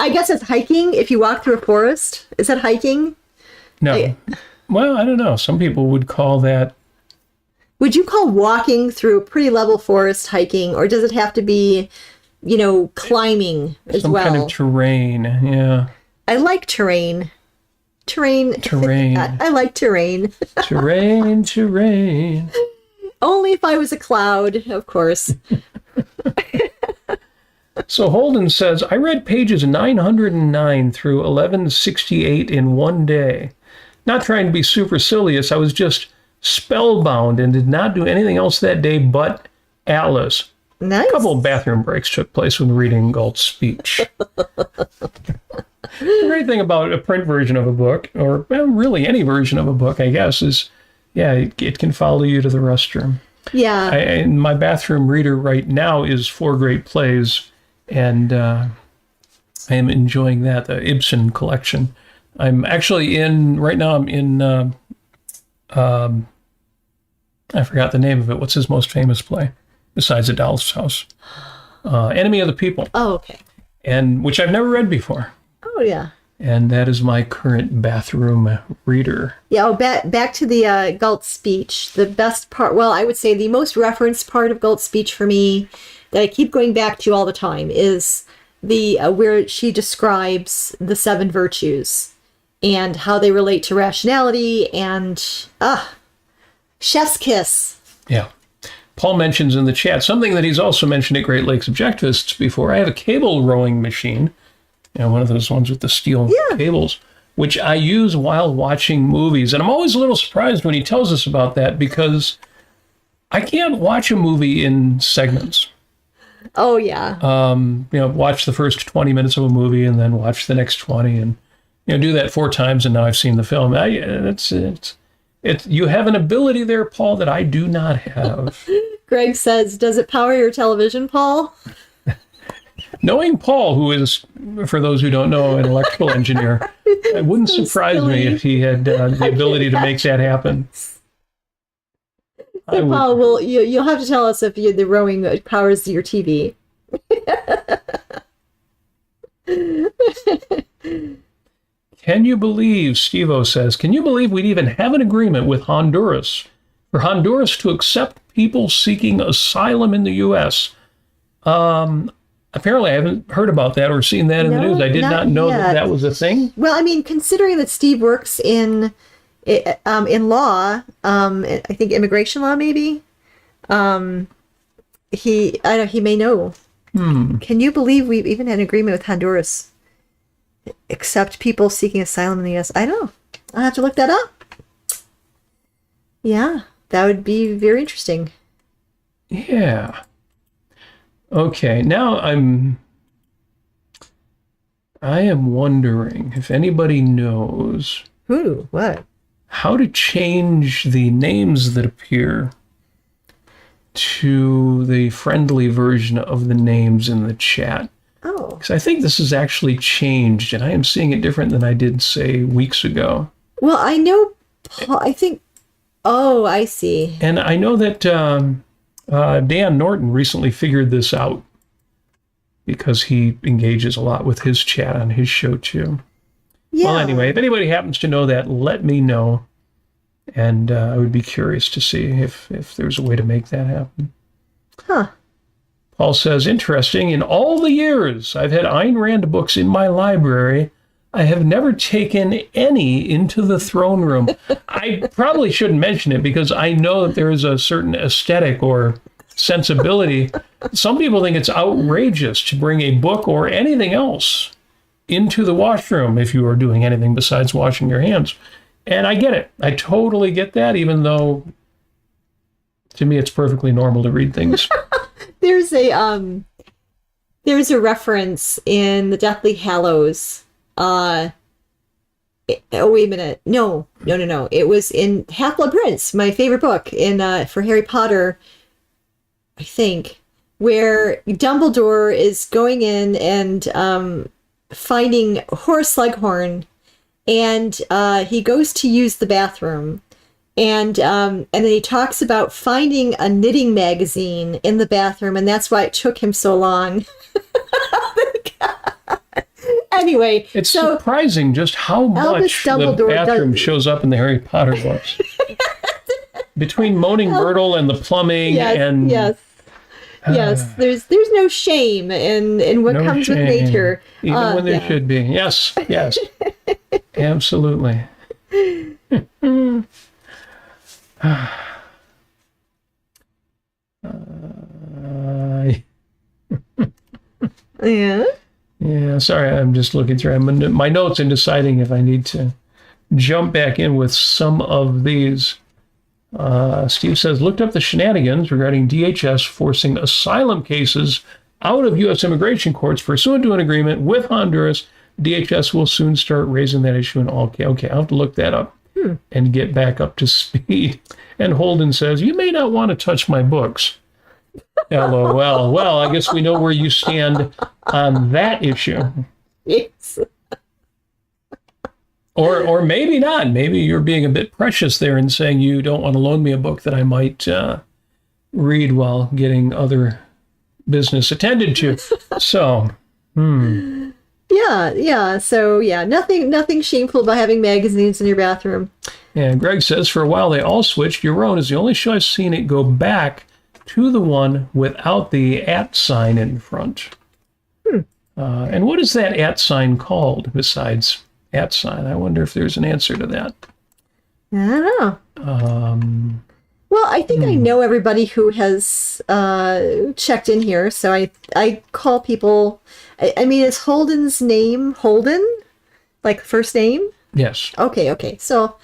[SPEAKER 2] I guess it's hiking if you walk through a forest. Is that hiking?
[SPEAKER 1] No. Well, I don't know. Some people would call that...
[SPEAKER 2] Would you call walking through a pretty level forest hiking, or does it have to be, climbing as well?
[SPEAKER 1] Some kind of terrain, yeah.
[SPEAKER 2] I like terrain. Terrain. I like terrain. Terrain. Only if I was a cloud, of course.
[SPEAKER 1] So Holden says, I read pages 909 through 1168 in one day. Not trying to be supercilious, I was just spellbound and did not do anything else that day but Atlas.
[SPEAKER 2] Nice.
[SPEAKER 1] A couple of bathroom breaks took place when reading Galt's speech. The great thing about a print version of a book, or really any version of a book, I guess, is, it can follow you to the restroom.
[SPEAKER 2] Yeah.
[SPEAKER 1] My bathroom reader right now is 4 great plays, and I am enjoying that, the Ibsen collection. I'm actually right now I'm in, I forgot the name of it. What's his most famous play, besides A Doll's House? Enemy of the People.
[SPEAKER 2] Oh, okay.
[SPEAKER 1] And which I've never read before.
[SPEAKER 2] Oh, yeah.
[SPEAKER 1] And that is my current bathroom reader.
[SPEAKER 2] Yeah, back to the Galt speech. The best part, well, I would say the most referenced part of Galt's speech for me that I keep going back to all the time is the where she describes the 7 virtues and how they relate to rationality and, chef's kiss.
[SPEAKER 1] Yeah. Paul mentions in the chat something that he's also mentioned at Great Lakes Objectivists before. I have a cable rowing machine. One of those ones with the steel cables, which I use while watching movies. And I'm always a little surprised when he tells us about that because I can't watch a movie in segments.
[SPEAKER 2] Oh, yeah.
[SPEAKER 1] Watch the first 20 minutes of a movie and then watch the next 20 and, do that 4 times and now I've seen the film. You have an ability there, Paul, that I do not have.
[SPEAKER 2] Greg says, does it power your television, Paul?
[SPEAKER 1] Knowing Paul, who is, for those who don't know, an electrical engineer, it wouldn't surprise me if he had the ability to make that happen.
[SPEAKER 2] So Paul, you'll have to tell us if the rowing powers your TV.
[SPEAKER 1] Can you believe, Steve-O says, can you believe we'd even have an agreement with Honduras for Honduras to accept people seeking asylum in the U.S.? Apparently, I haven't heard about that or seen that in the news. I did not know that was a thing.
[SPEAKER 2] Well, I mean, considering that Steve works in law, I think immigration law, maybe. He may know. Can you believe we've even had an agreement with Honduras? accept people seeking asylum in the U.S. I don't know. I'll have to look that up. Yeah, that would be very interesting.
[SPEAKER 1] Yeah. Okay, now I am wondering if anybody knows
[SPEAKER 2] What?
[SPEAKER 1] how to change the names that appear to the friendly version of the names in the chat.
[SPEAKER 2] Oh.
[SPEAKER 1] Because I think this has actually changed, and I am seeing it different than I did, say, weeks ago.
[SPEAKER 2] Well, I know, I think, oh, I see.
[SPEAKER 1] And I know that Dan Norton recently figured this out because he engages a lot with his chat on his show, too.
[SPEAKER 2] Yeah.
[SPEAKER 1] Well, anyway, if anybody happens to know that, let me know. And I would be curious to see if there's a way to make that happen.
[SPEAKER 2] Huh.
[SPEAKER 1] Paul says, interesting. In all the years I've had Ayn Rand books in my library, I have never taken any into the throne room. I probably shouldn't mention it because I know that there is a certain aesthetic or sensibility. Some people think it's outrageous to bring a book or anything else into the washroom if you are doing anything besides washing your hands. And I get it. I totally get that, even though to me it's perfectly normal to read things.
[SPEAKER 2] There's a reference in the Deathly Hallows. Oh, wait a minute. No. It was in Half-Blood Prince, my favorite book in for Harry Potter, I think, where Dumbledore is going in and finding Horace Slughorn, and he goes to use the bathroom. And then he talks about finding a knitting magazine in the bathroom, and that's why it took him so long. Anyway,
[SPEAKER 1] it's surprising just how much the bathroom shows up in the Harry Potter books. Between Moaning Myrtle and the plumbing and
[SPEAKER 2] yes, there's no shame in what comes with nature,
[SPEAKER 1] even when there should be. Yes, absolutely. Yeah, sorry, I'm just looking through my notes and deciding if I need to jump back in with some of these. Steve says, looked up the shenanigans regarding DHS forcing asylum cases out of U.S. immigration courts pursuant to an agreement with Honduras. DHS will soon start raising that issue in all. Okay, I'll have to look that up and get back up to speed. And Holden says, you may not want to touch my books. LOL. Well, I guess we know where you stand on that issue.
[SPEAKER 2] Yes.
[SPEAKER 1] Or maybe not. Maybe you're being a bit precious there and saying you don't want to loan me a book that I might read while getting other business attended to. So,
[SPEAKER 2] Yeah. So, nothing shameful about having magazines in your bathroom.
[SPEAKER 1] And Greg says, for a while they all switched. Your Own is the only show I've seen it go back to the one without the @ sign in front. And what is that @ sign called besides @ sign? I wonder if there's an answer to that.
[SPEAKER 2] I don't know. Well, I think I know everybody who has checked in here, so I call people. I mean, is Holden's name Holden? Like first name?
[SPEAKER 1] Yes.
[SPEAKER 2] Okay. So,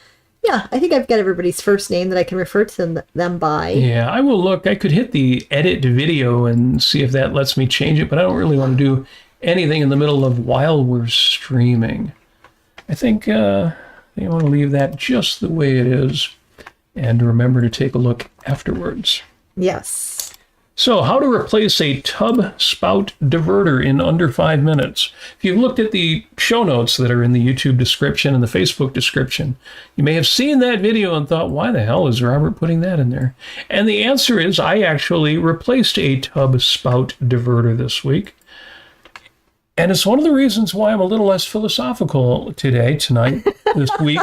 [SPEAKER 2] yeah, I think I've got everybody's first name that I can refer to them by.
[SPEAKER 1] Yeah, I will look. I could hit the edit video and see if that lets me change it, but I don't really want to do anything in the middle of while we're streaming. I think I want to leave that just the way it is and remember to take a look afterwards.
[SPEAKER 2] Yes.
[SPEAKER 1] So, how to replace a tub spout diverter in under 5 minutes. If you've looked at the show notes that are in the YouTube description and the Facebook description, you may have seen that video and thought, why the hell is Robert putting that in there? And the answer is I actually replaced a tub spout diverter this week. And it's one of the reasons why I'm a little less philosophical tonight, this week,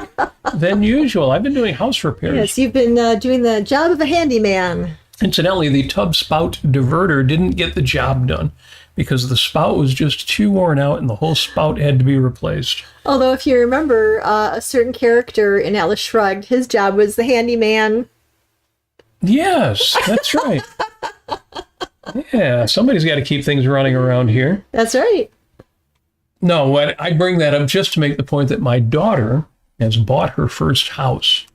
[SPEAKER 1] than usual. I've been doing house repairs.
[SPEAKER 2] Yes, you've been doing the job of a handyman.
[SPEAKER 1] Incidentally, the tub spout diverter didn't get the job done because the spout was just too worn out and the whole spout had to be replaced.
[SPEAKER 2] Although, if you remember, a certain character in Atlas Shrugged, his job was the handyman.
[SPEAKER 1] Yes, that's right. Yeah, somebody's got to keep things running around here.
[SPEAKER 2] That's right.
[SPEAKER 1] No, what I bring that up just to make the point that my daughter has bought her first house,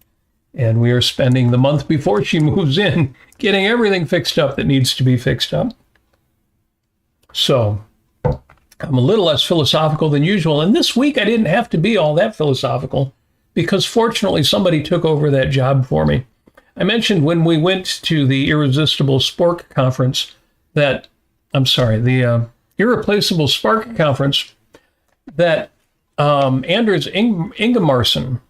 [SPEAKER 1] and we are spending the month before she moves in getting everything fixed up that needs to be fixed up. So I'm a little less philosophical than usual, and this week I didn't have to be all that philosophical because fortunately somebody took over that job for me. I mentioned when we went to the Irresistible Spork Conference the Irreplaceable Spark Conference, that Anders Ingemarsson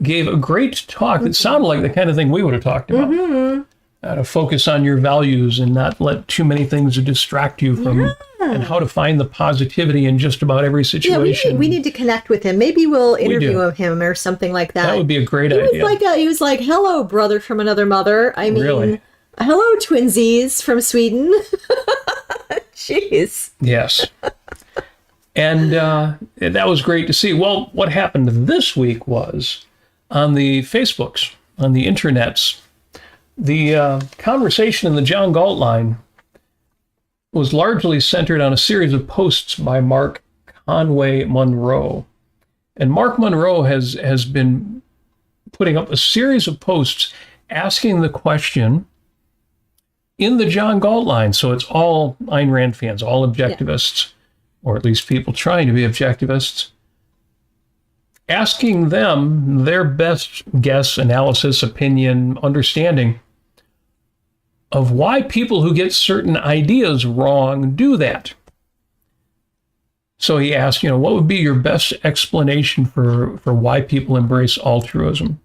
[SPEAKER 1] gave a great talk that sounded like the kind of thing we would have talked about. How to focus on your values and not let too many things distract you from, and how to find the positivity in just about every situation.
[SPEAKER 2] Yeah, we need to connect with him. Maybe we'll interview him or something like that.
[SPEAKER 1] That would be a great idea.
[SPEAKER 2] He was like, hello, brother from another mother. I mean,
[SPEAKER 1] really?
[SPEAKER 2] Hello, twinsies from Sweden. Jeez.
[SPEAKER 1] Yes. And that was great to see. Well, what happened this week was on the Facebooks, on the internets, the conversation in the John Galt line was largely centered on a series of posts by Mark Conway Monroe. And Mark Monroe has been putting up a series of posts asking the question in the John Galt line. So it's all Ayn Rand fans, all objectivists, or at least people trying to be objectivists, asking them their best guess, analysis, opinion, understanding of why people who get certain ideas wrong do that. So he asked, what would be your best explanation for why people embrace altruism?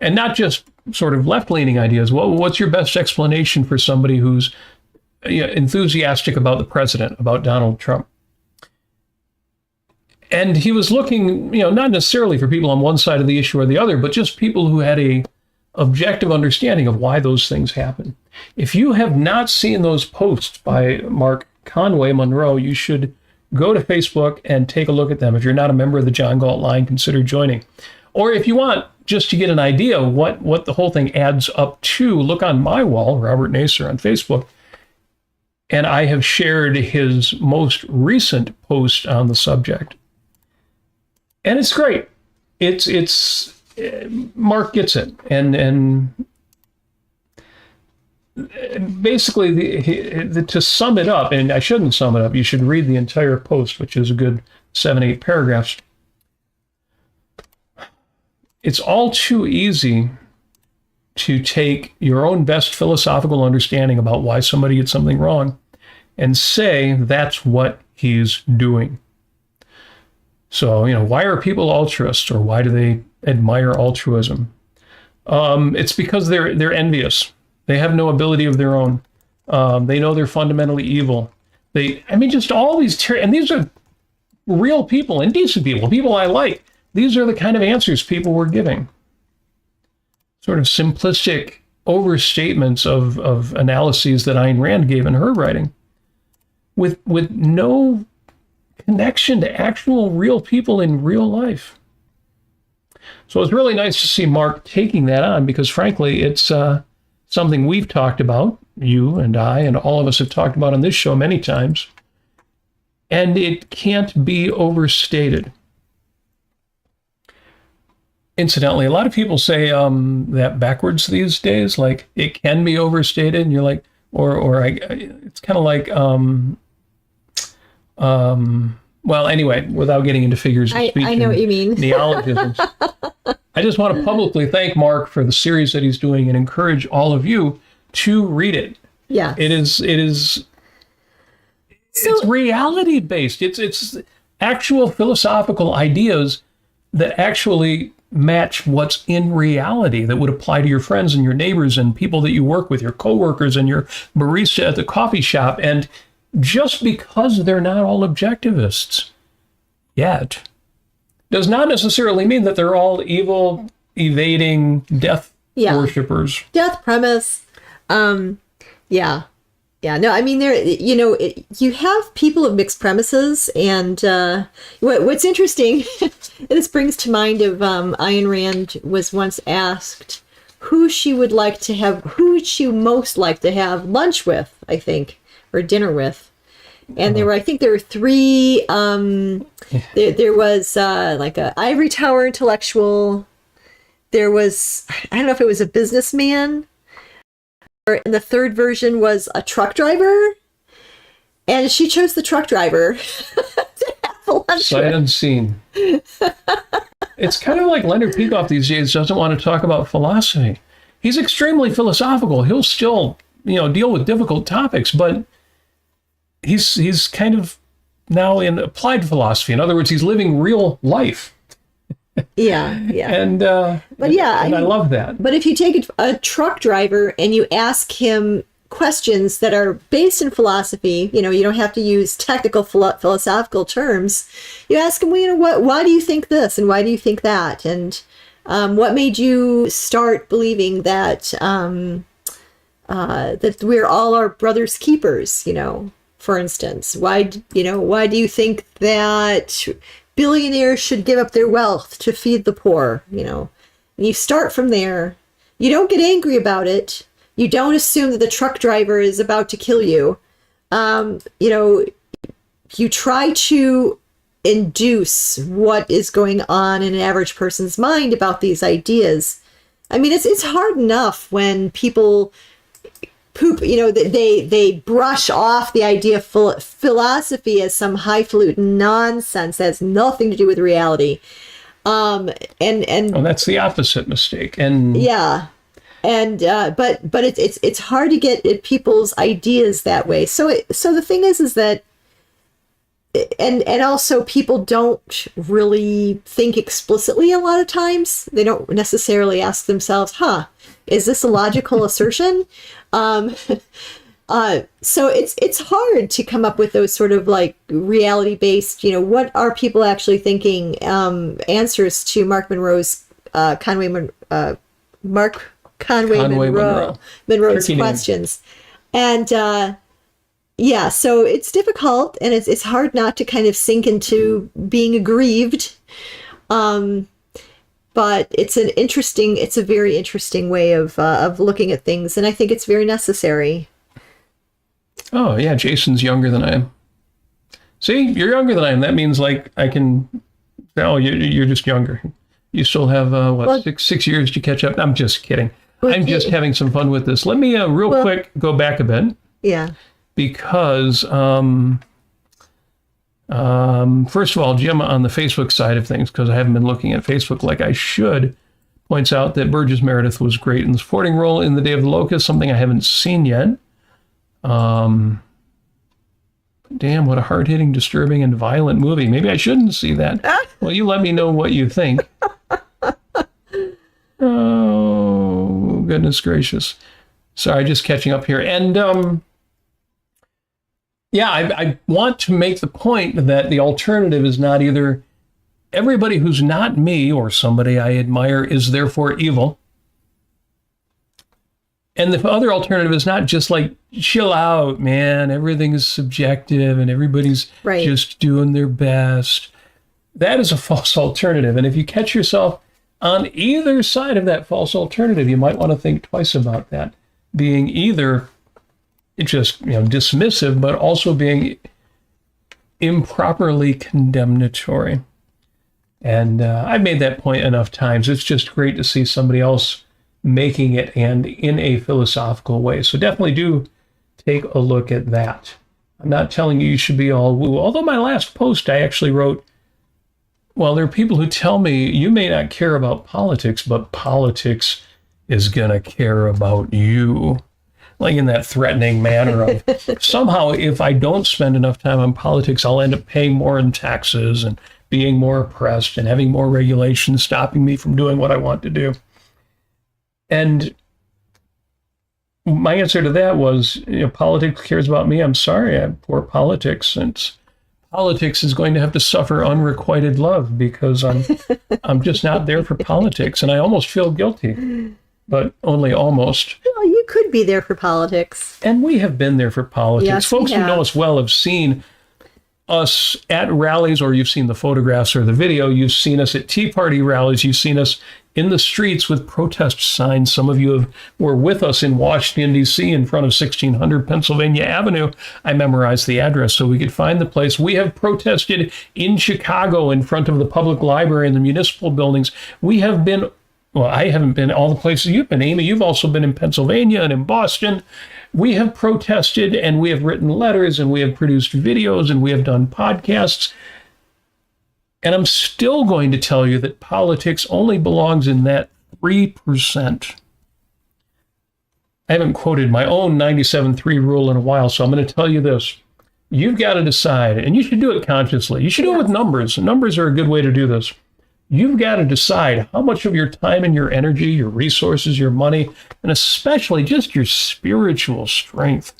[SPEAKER 1] And not just sort of left-leaning ideas. What's your best explanation for somebody who's enthusiastic about the president, about Donald Trump? And he was looking, not necessarily for people on one side of the issue or the other, but just people who had a objective understanding of why those things happen. If you have not seen those posts by Mark Conway Monroe, you should go to Facebook and take a look at them. If you're not a member of the John Galt line, consider joining. Or if you want just to get an idea of what the whole thing adds up to, look on my wall, Robert Nasir on Facebook, and I have shared his most recent post on the subject. And it's great. It's Mark gets it, and basically to sum it up, and I shouldn't sum it up, you should read the entire post, which is a good 7-8 paragraphs. It's all too easy to take your own best philosophical understanding about why somebody gets something wrong and say that's what he's doing. So, why are people altruists, or why do they admire altruism? It's because they're envious. They have no ability of their own. They know they're fundamentally evil. Just all these, and these are real people and decent people I like. These are the kind of answers people were giving. Sort of simplistic overstatements of analyses that Ayn Rand gave in her writing, with no connection to actual real people in real life. So it's really nice to see Mark taking that on, because frankly, it's something we've talked about, you and I, and all of us have talked about on this show many times, and it can't be overstated. Incidentally, a lot of people say that backwards these days, like it can be overstated, and you're like, it's kind of like, well, anyway, without getting into figures of speech,
[SPEAKER 2] I know what you mean.
[SPEAKER 1] Neologisms. I just want to publicly thank Mark for the series that he's doing and encourage all of you to read it.
[SPEAKER 2] Yeah,
[SPEAKER 1] it's reality based. It's actual philosophical ideas that actually match what's in reality, that would apply to your friends and your neighbors and people that you work with, your coworkers and your barista at the coffee shop. And just because they're not all objectivists yet does not necessarily mean that they're all evil, evading, death worshippers. Death
[SPEAKER 2] premise. No, I mean, you have people of mixed premises, and what's interesting, this brings to mind of Ayn Rand was once asked who she most like to have lunch with, I think, or dinner with. And I think there were three. There was like a ivory tower intellectual. There was, I don't know if it was a businessman, and the third version was a truck driver. And she chose the truck driver to have lunch
[SPEAKER 1] Sight
[SPEAKER 2] with.
[SPEAKER 1] unseen. It's kind of like Leonard Peikoff these days doesn't want to talk about philosophy. He's extremely philosophical. He'll still, deal with difficult topics, but he's kind of now in applied philosophy. In other words, he's living real life.
[SPEAKER 2] Yeah.
[SPEAKER 1] And I love that.
[SPEAKER 2] But if you take a truck driver and you ask him questions that are based in philosophy, you don't have to use technical philosophical terms. You ask him, why do you think this and why do you think that, and what made you start believing that that we're all our brother's keepers? For instance, why do you think that billionaires should give up their wealth to feed the poor? And you start from there. You don't get angry about it. You don't assume that the truck driver is about to kill you. You try to induce what is going on in an average person's mind about these ideas. I mean, it's hard enough when people poop, they brush off the idea of philosophy as some highfalutin nonsense that has nothing to do with reality. And
[SPEAKER 1] that's the opposite mistake. And
[SPEAKER 2] yeah. And but it's hard to get at people's ideas that way. So the thing is that and also people don't really think explicitly a lot of times. They don't necessarily ask themselves, is this a logical assertion? So it's hard to come up with those sort of like reality based, what are people actually thinking, answers to Monroe's questions. And so it's difficult, and it's hard not to kind of sink into being aggrieved. But it's a very interesting way of looking at things, and I think it's very necessary.
[SPEAKER 1] Oh yeah, Jason's younger than I am. See, you're younger than I am. That means like I can. Oh, you're just younger. You still have 6 years to catch up. I'm just kidding. I'm just having some fun with this. Let me real quick go back a bit.
[SPEAKER 2] Yeah.
[SPEAKER 1] Because first of all, Jim on the Facebook side of things, because I haven't been looking at Facebook like I should, points out that Burgess Meredith was great in the supporting role in The Day of the Locust, something I haven't seen yet. Damn, what a hard-hitting, disturbing, and violent movie. Maybe I shouldn't see that. Well, you let me know what you think. Oh, goodness gracious. Sorry, just catching up here. And I want to make the point that the alternative is not either everybody who's not me or somebody I admire is therefore evil. And the other alternative is not just like, chill out, man. Everything is subjective and everybody's just doing their best. That is a false alternative. And if you catch yourself on either side of that false alternative, you might want to think twice about that. Being either just dismissive, but also being improperly condemnatory. And I've made that point enough times. It's just great to see somebody else making it, and in a philosophical way. So definitely do take a look at that. I'm not telling you should be all woo. Although my last post I actually wrote, well, there are people who tell me you may not care about politics, but politics is going to care about you. Like in that threatening manner of somehow if I don't spend enough time on politics, I'll end up paying more in taxes and being more oppressed and having more regulations stopping me from doing what I want to do. And my answer to that was, politics cares about me. I'm sorry, I'm poor politics, since politics is going to have to suffer unrequited love because I'm just not there for politics. And I almost feel guilty, but only almost.
[SPEAKER 2] Well, you could be there for politics.
[SPEAKER 1] And we have been there for politics.
[SPEAKER 2] Yes,
[SPEAKER 1] folks who know us well have seen us at rallies, or you've seen the photographs or the video, you've seen us at Tea Party rallies, you've seen us in the streets with protest signs. Some of you were with us in Washington, D.C. in front of 1600 Pennsylvania Avenue. I memorized the address so we could find the place. We have protested in Chicago in front of the public library and the municipal buildings. We have been, well, I haven't been all the places you've been, Amy. You've also been in Pennsylvania and in Boston. We have protested, and we have written letters, and we have produced videos, and we have done podcasts. And I'm still going to tell you that politics only belongs in that 3%. I haven't quoted my own 97-3 rule in a while, so I'm going to tell you this. You've got to decide, and you should do it consciously. You should do it with numbers. Numbers are a good way to do this. You've got to decide how much of your time and your energy, your resources, your money, and especially just your spiritual strength.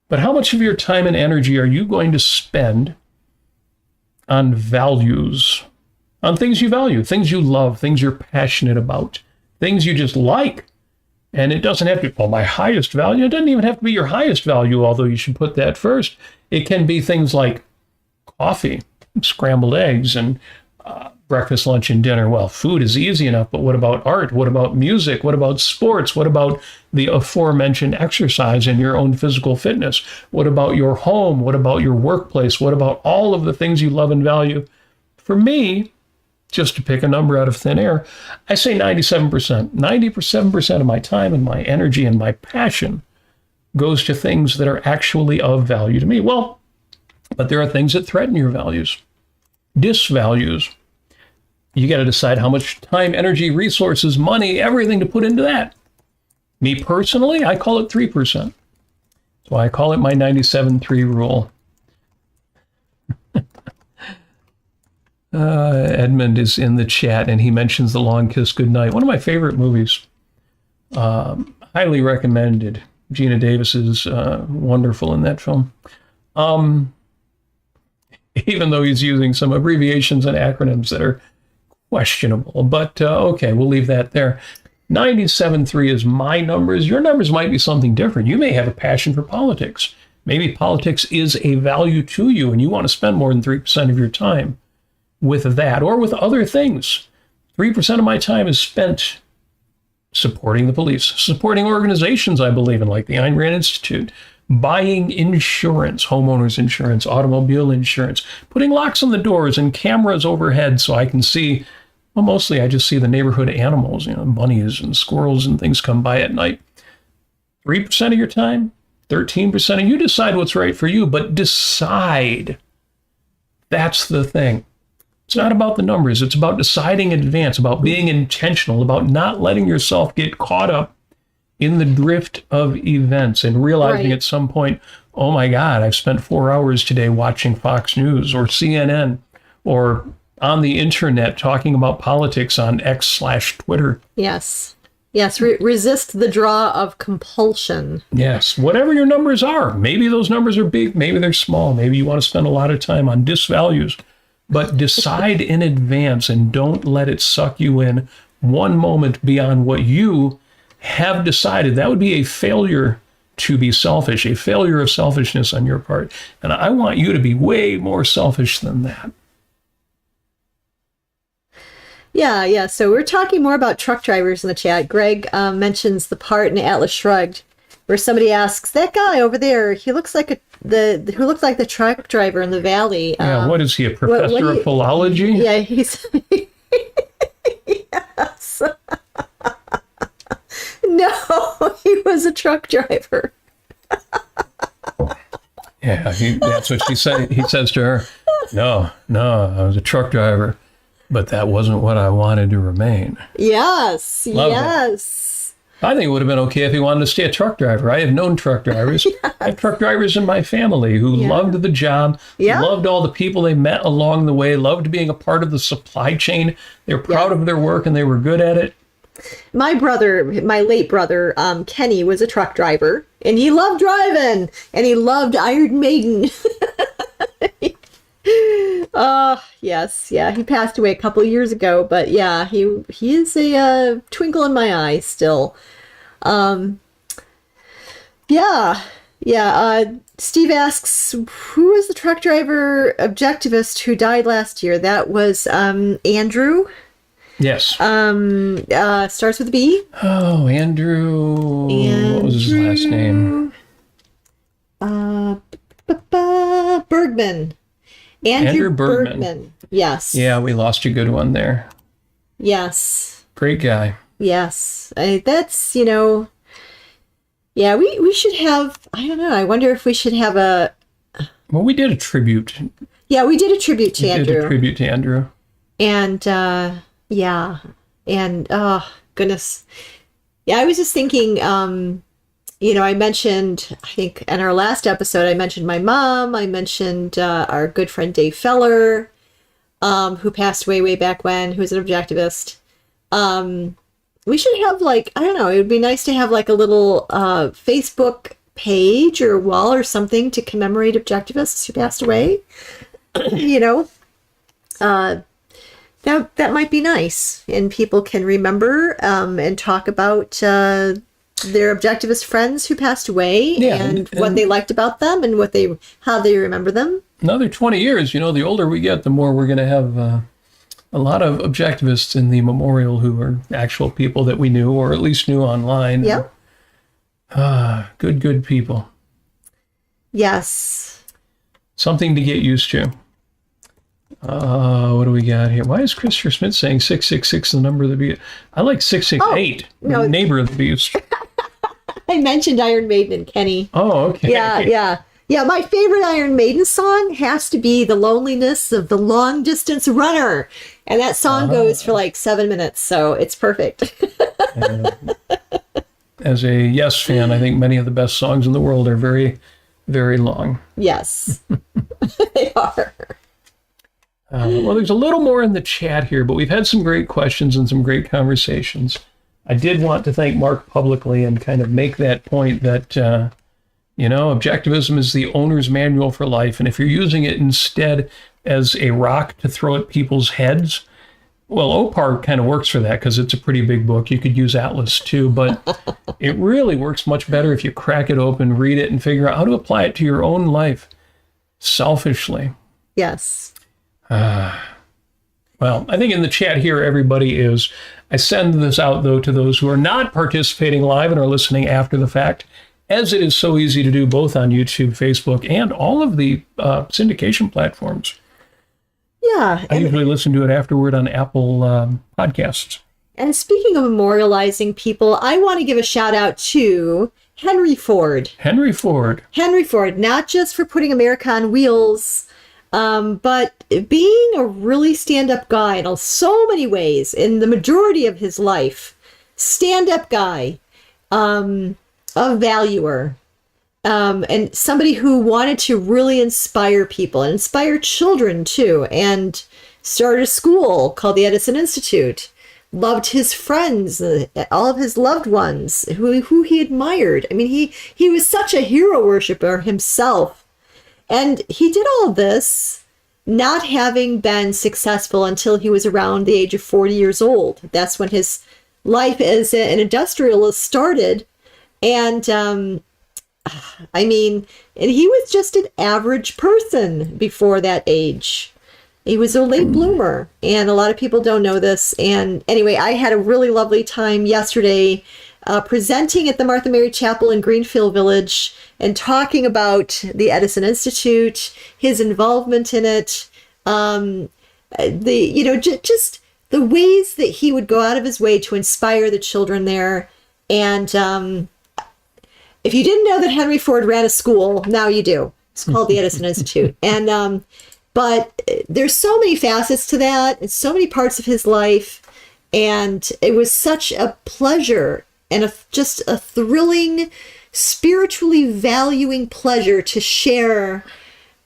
[SPEAKER 1] But how much of your time and energy are you going to spend on values, on things you value, things you love, things you're passionate about, things you just like? And it doesn't have to be, well, my highest value. It doesn't even have to be your highest value, although you should put that first. It can be things like coffee, scrambled eggs, and breakfast, lunch, and dinner. Well, food is easy enough, but what about art? What about music? What about sports? What about the aforementioned exercise and your own physical fitness? What about your home? What about your workplace? What about all of the things you love and value? For me, just to pick a number out of thin air, I say 97%. 97% of my time and my energy and my passion goes to things that are actually of value to me. Well, but there are things that threaten your values, disvalues. You got to decide how much time, energy, resources, money, everything to put into that. Me personally, I call it 3%. So I call it my 97-3 rule. Edmund is in the chat, and he mentions The Long Kiss Goodnight. One of my favorite movies. Highly recommended. Gina Davis is wonderful in that film. Even though he's using some abbreviations and acronyms that are questionable. But okay, we'll leave that there. 97.3 is my numbers. Your numbers might be something different. You may have a passion for politics. Maybe politics is a value to you, and you want to spend more than 3% of your time with that or with other things. 3% of my time is spent supporting the police, supporting organizations I believe in, like the Ayn Rand Institute, buying insurance, homeowners insurance, automobile insurance, putting locks on the doors and cameras overhead so I can see, well, mostly I just see the neighborhood animals, bunnies and squirrels and things come by at night. 3% of your time, 13%, and you decide what's right for you, but decide. That's the thing. It's not about the numbers. It's about deciding in advance, about being intentional, about not letting yourself get caught up in the drift of events and realizing at some point, oh my God, I've spent 4 hours today watching Fox News or CNN or on the internet talking about politics on X/Twitter.
[SPEAKER 2] Yes. Yes. Resist the draw of compulsion.
[SPEAKER 1] Yes. Whatever your numbers are, maybe those numbers are big, maybe they're small, maybe you want to spend a lot of time on disvalues, but decide in advance and don't let it suck you in one moment beyond what you have decided. That would be a failure to be selfish, a failure of selfishness on your part. And I want you to be way more selfish than that.
[SPEAKER 2] Yeah. So we're talking more about truck drivers in the chat. Greg mentions the part in Atlas Shrugged where somebody asks, that guy over there, he looks like who looks like the truck driver in the valley.
[SPEAKER 1] Yeah, what is he, a professor of philology?
[SPEAKER 2] Yeah, he's... Yes. No, he was a truck driver.
[SPEAKER 1] Yeah, that's what she said. He says to her, no, I was a truck driver, but that wasn't what I wanted to remain.
[SPEAKER 2] Yes,
[SPEAKER 1] Love
[SPEAKER 2] yes.
[SPEAKER 1] It. I think it would have been okay if he wanted to stay a truck driver. I have known truck drivers. Yes. I have truck drivers in my family who loved the job, loved all the people they met along the way, loved being a part of the supply chain. They were proud of their work and they were good at it.
[SPEAKER 2] My late brother, Kenny, was a truck driver, and he loved driving, and he loved Iron Maiden. Yes, he passed away a couple of years ago, but yeah, he is a twinkle in my eye still. Yeah, Steve asks, who was the truck driver objectivist who died last year? That was Andrew.
[SPEAKER 1] Yes.
[SPEAKER 2] Starts with a B.
[SPEAKER 1] Oh, Andrew. What was his last name?
[SPEAKER 2] Bergman. Andrew Bergman. Yes.
[SPEAKER 1] Yeah, we lost a good one there.
[SPEAKER 2] Yes.
[SPEAKER 1] Great guy.
[SPEAKER 2] Yes. That's, yeah, we should have, I don't know, I wonder if we should have
[SPEAKER 1] Well, we did a tribute.
[SPEAKER 2] Yeah, we did a tribute to Andrew. And, yeah. And, oh, goodness. Yeah, I was just thinking, I mentioned, I think in our last episode, I mentioned my mom. I mentioned our good friend Dave Feller, who passed away way back when, who's an objectivist. We should have I don't know, it would be nice to have a little Facebook page or wall or something to commemorate objectivists who passed away. That might be nice, and people can remember and talk about their objectivist friends who passed away, and what they liked about them and how they remember them.
[SPEAKER 1] Another 20 years, the older we get, the more we're going to have a lot of objectivists in the memorial who are actual people that we knew, or at least knew online.
[SPEAKER 2] Yeah.
[SPEAKER 1] Good people.
[SPEAKER 2] Yes.
[SPEAKER 1] Something to get used to. What do we got here? Why is Christopher Smith saying 666 the number of the beast? I like 668, the neighbor of the beast.
[SPEAKER 2] I mentioned Iron Maiden and Kenny.
[SPEAKER 1] Oh, okay.
[SPEAKER 2] Yeah. My favorite Iron Maiden song has to be The Loneliness of the Long Distance Runner. And that song goes for 7 minutes, so it's perfect.
[SPEAKER 1] As a Yes fan, I think many of the best songs in the world are very, very long.
[SPEAKER 2] Yes, they are.
[SPEAKER 1] Well, there's a little more in the chat here, but we've had some great questions and some great conversations. I did want to thank Mark publicly and kind of make that point that, objectivism is the owner's manual for life. And if you're using it instead as a rock to throw at people's heads, well, OPAR kind of works for that because it's a pretty big book. You could use Atlas too, but it really works much better if you crack it open, read it, and figure out how to apply it to your own life selfishly.
[SPEAKER 2] Yes.
[SPEAKER 1] Well, I think in the chat here, everybody is. I send this out, though, to those who are not participating live and are listening after the fact, as it is so easy to do both on YouTube, Facebook, and all of the syndication platforms.
[SPEAKER 2] Yeah.
[SPEAKER 1] I usually listen to it afterward on Apple Podcasts.
[SPEAKER 2] And speaking of memorializing people, I want to give a shout out to Henry Ford.
[SPEAKER 1] Henry Ford,
[SPEAKER 2] not just for putting America on wheels, but being a really stand-up guy in so many ways, in the majority of his life. Stand-up guy, a valuer, and somebody who wanted to really inspire people and inspire children too, and started a school called the Edison Institute. Loved his friends, all of his loved ones who he admired. I mean, he was such a hero worshiper himself. And he did all of this not having been successful until he was around the age of 40 years old. That's when his life as an industrialist started. And and he was just an average person before that age. He was a late bloomer, and a lot of people don't know this. And anyway, I had a really lovely time yesterday presenting at the Martha Mary Chapel in Greenfield Village and talking about the Edison Institute, his involvement in it, just the ways that he would go out of his way to inspire the children there. And if you didn't know that Henry Ford ran a school, now you do. It's called the Edison Institute. And but there's so many facets to that, and so many parts of his life. And it was such a pleasure and just a thrilling, spiritually valuing pleasure to share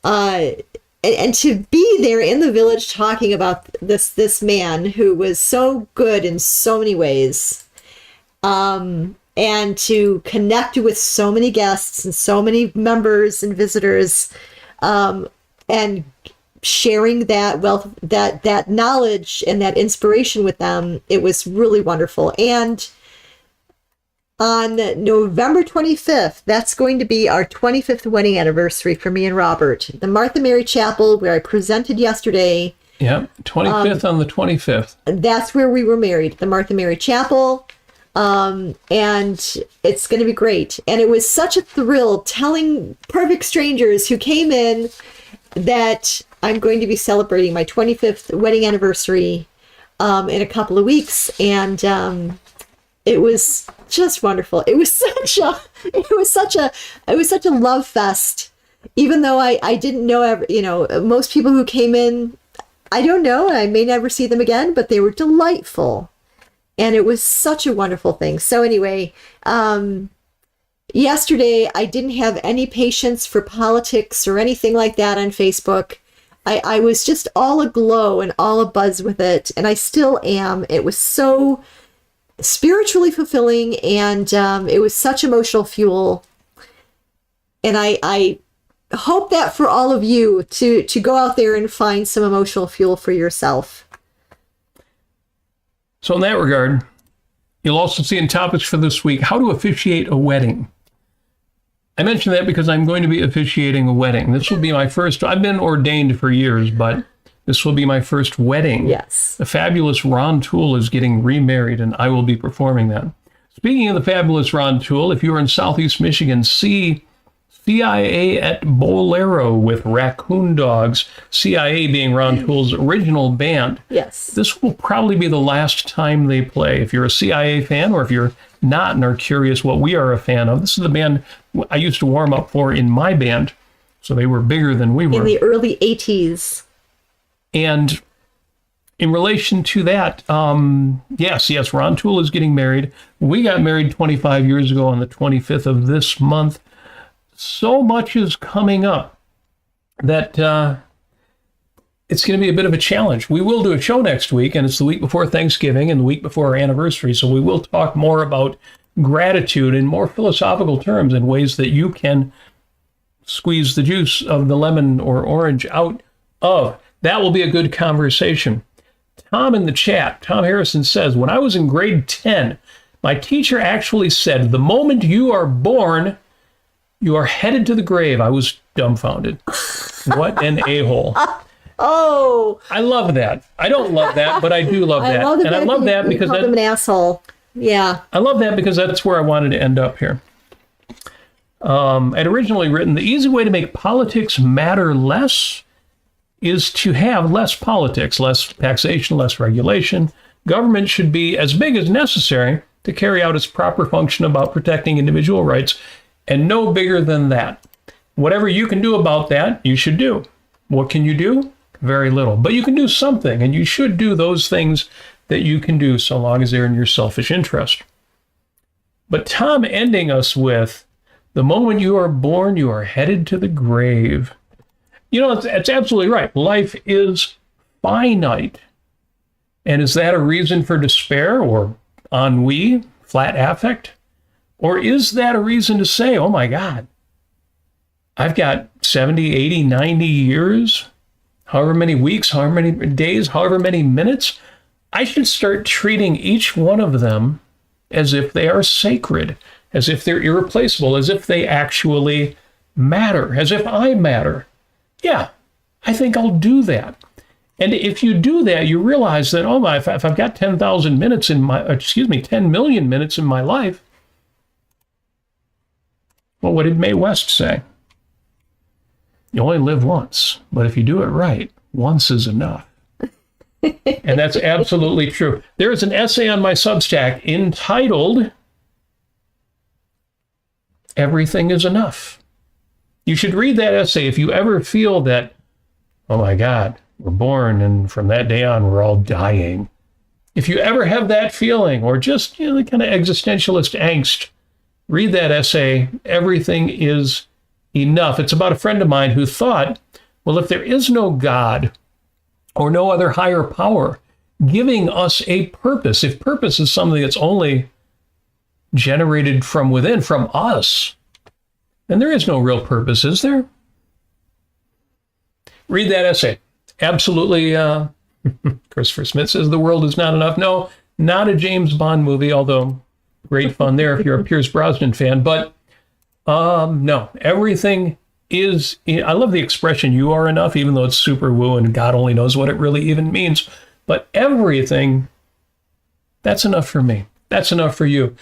[SPEAKER 2] and to be there in the village talking about this man who was so good in so many ways. And to connect with so many guests and so many members and visitors, and sharing that wealth, that knowledge and that inspiration with them. It was really wonderful. And on November 25th. That's going to be our 25th wedding anniversary for me and Robert. The Martha Mary Chapel, where I presented yesterday.
[SPEAKER 1] Yep, 25th on the 25th.
[SPEAKER 2] That's where we were married, the Martha Mary Chapel. And it's going to be great. And it was such a thrill telling perfect strangers who came in that I'm going to be celebrating my 25th wedding anniversary in a couple of weeks. And it was just wonderful. It was such a love fest. Even though I didn't know, most people who came in, I don't know, I may never see them again, but they were delightful. And it was such a wonderful thing. So anyway, yesterday I didn't have any patience for politics or anything like that on Facebook. I was just all aglow and all abuzz with it. And I still am. It was so spiritually fulfilling, and it was such emotional fuel. And I hope that for all of you to go out there and find some emotional fuel for yourself.
[SPEAKER 1] So in that regard, you'll also see in topics for this week, how to officiate a wedding. I mention that because I'm going to be officiating a wedding. This will be my first. I've been ordained for years, but this will be my first wedding.
[SPEAKER 2] Yes.
[SPEAKER 1] The fabulous Ron Tool is getting remarried, and I will be performing that. Speaking of the fabulous Ron Tool, if you are in Southeast Michigan, see CIA at Bowlero with Raccoon Dogs, CIA being Ron Tool's original band.
[SPEAKER 2] Yes.
[SPEAKER 1] This will probably be the last time they play. If you're a CIA fan, or if you're not and are curious what we are a fan of, this is the band I used to warm up for in my band. So they were bigger than we were.
[SPEAKER 2] In the early 80s.
[SPEAKER 1] And in relation to that, yes, Ron Tool is getting married. We got married 25 years ago on the 25th of this month. So much is coming up that it's going to be a bit of a challenge. We will do a show next week, and it's the week before Thanksgiving and the week before our anniversary. So we will talk more about gratitude in more philosophical terms and ways that you can squeeze the juice of the lemon or orange out of. That will be a good conversation. Tom in the chat, Tom Harrison says, when I was in grade 10, my teacher actually said, the moment you are born, you are headed to the grave. I was dumbfounded. What an a-hole.
[SPEAKER 2] Oh.
[SPEAKER 1] I love that. I don't love that, but I do love that.
[SPEAKER 2] And I love that because I'm an asshole. Yeah.
[SPEAKER 1] I love that because that's where I wanted to end up here. I'd originally written, the easy way to make politics matter less is to have less politics, less taxation, less regulation. Government should be as big as necessary to carry out its proper function about protecting individual rights, and no bigger than that. Whatever you can do about that, you should do. What can you do? Very little. But you can do something, and you should do those things that you can do so long as they're in your selfish interest. But Tom ending us with, the moment you are born, you are headed to the grave. You know, it's absolutely right. Life is finite. And is that a reason for despair or ennui, flat affect? Or is that a reason to say, oh my God, I've got 70, 80, 90 years, however many weeks, however many days, however many minutes, I should start treating each one of them as if they are sacred, as if they're irreplaceable, as if they actually matter, as if I matter. Yeah, I think I'll do that. And if you do that, you realize that, oh my, if I've got 10,000 minutes in my, 10 million minutes in my life, well, what did Mae West say? You only live once, but if you do it right, once is enough. And that's absolutely true. There is an essay on my Substack entitled, Everything is Enough. You should read that essay if you ever feel that, oh my God, we're born and from that day on, we're all dying. If you ever have that feeling or just, the kind of existentialist angst, read that essay, Everything is Enough. It's about a friend of mine who thought, well, if there is no God or no other higher power giving us a purpose, if purpose is something that's only generated from within, from us, then there is no real purpose, is there? Read that essay. Absolutely. Christopher Smith says the world is not enough. No, not a James Bond movie, although Great fun there if you're a Pierce Brosnan fan. But no, everything is, I love the expression, you are enough, even though it's super woo and God only knows what it really even means. But everything, that's enough for me. That's enough for you.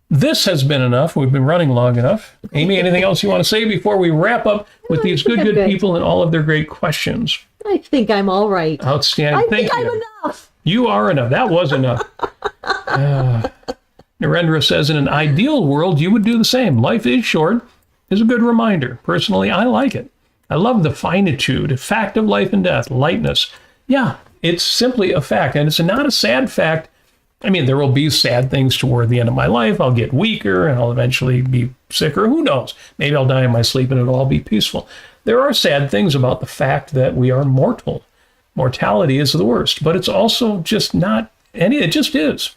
[SPEAKER 1] This has been enough. We've been running long enough. Amy, anything else you want to say before we wrap up with these good people and all of their great questions?
[SPEAKER 2] I think I'm all right.
[SPEAKER 1] Outstanding. Thank you.
[SPEAKER 2] I'm enough.
[SPEAKER 1] You are enough. That was enough. Narendra says, in an ideal world, you would do the same. Life is short is a good reminder. Personally, I like it. I love the finitude, fact of life and death, lightness. Yeah, it's simply a fact. And it's not a sad fact. I mean, there will be sad things toward the end of my life. I'll get weaker and I'll eventually be sicker. Who knows? Maybe I'll die in my sleep and it'll all be peaceful. There are sad things about the fact that we are mortal. Mortality is the worst, but it's also just not any, it just is.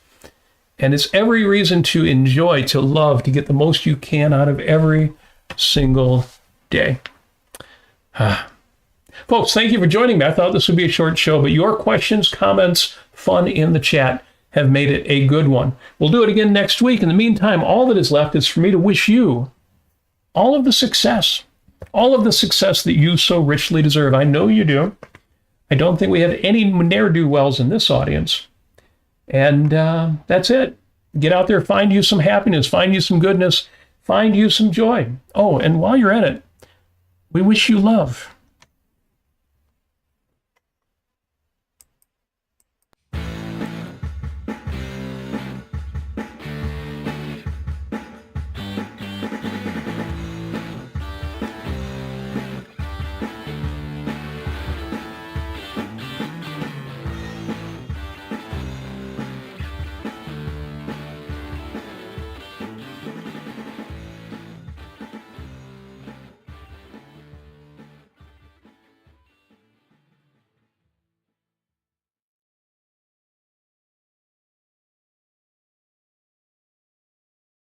[SPEAKER 1] And it's every reason to enjoy, to love, to get the most you can out of every single day. Folks, thank you for joining me. I thought this would be a short show, but your questions, comments, fun in the chat have made it a good one. We'll do it again next week. In the meantime, all that is left is for me to wish you all of the success that you so richly deserve. I know you do. I don't think we have any ne'er-do-wells in this audience. And that's it. Get out there, find you some happiness, find you some goodness, find you some joy. Oh, and while you're at it, we wish you love.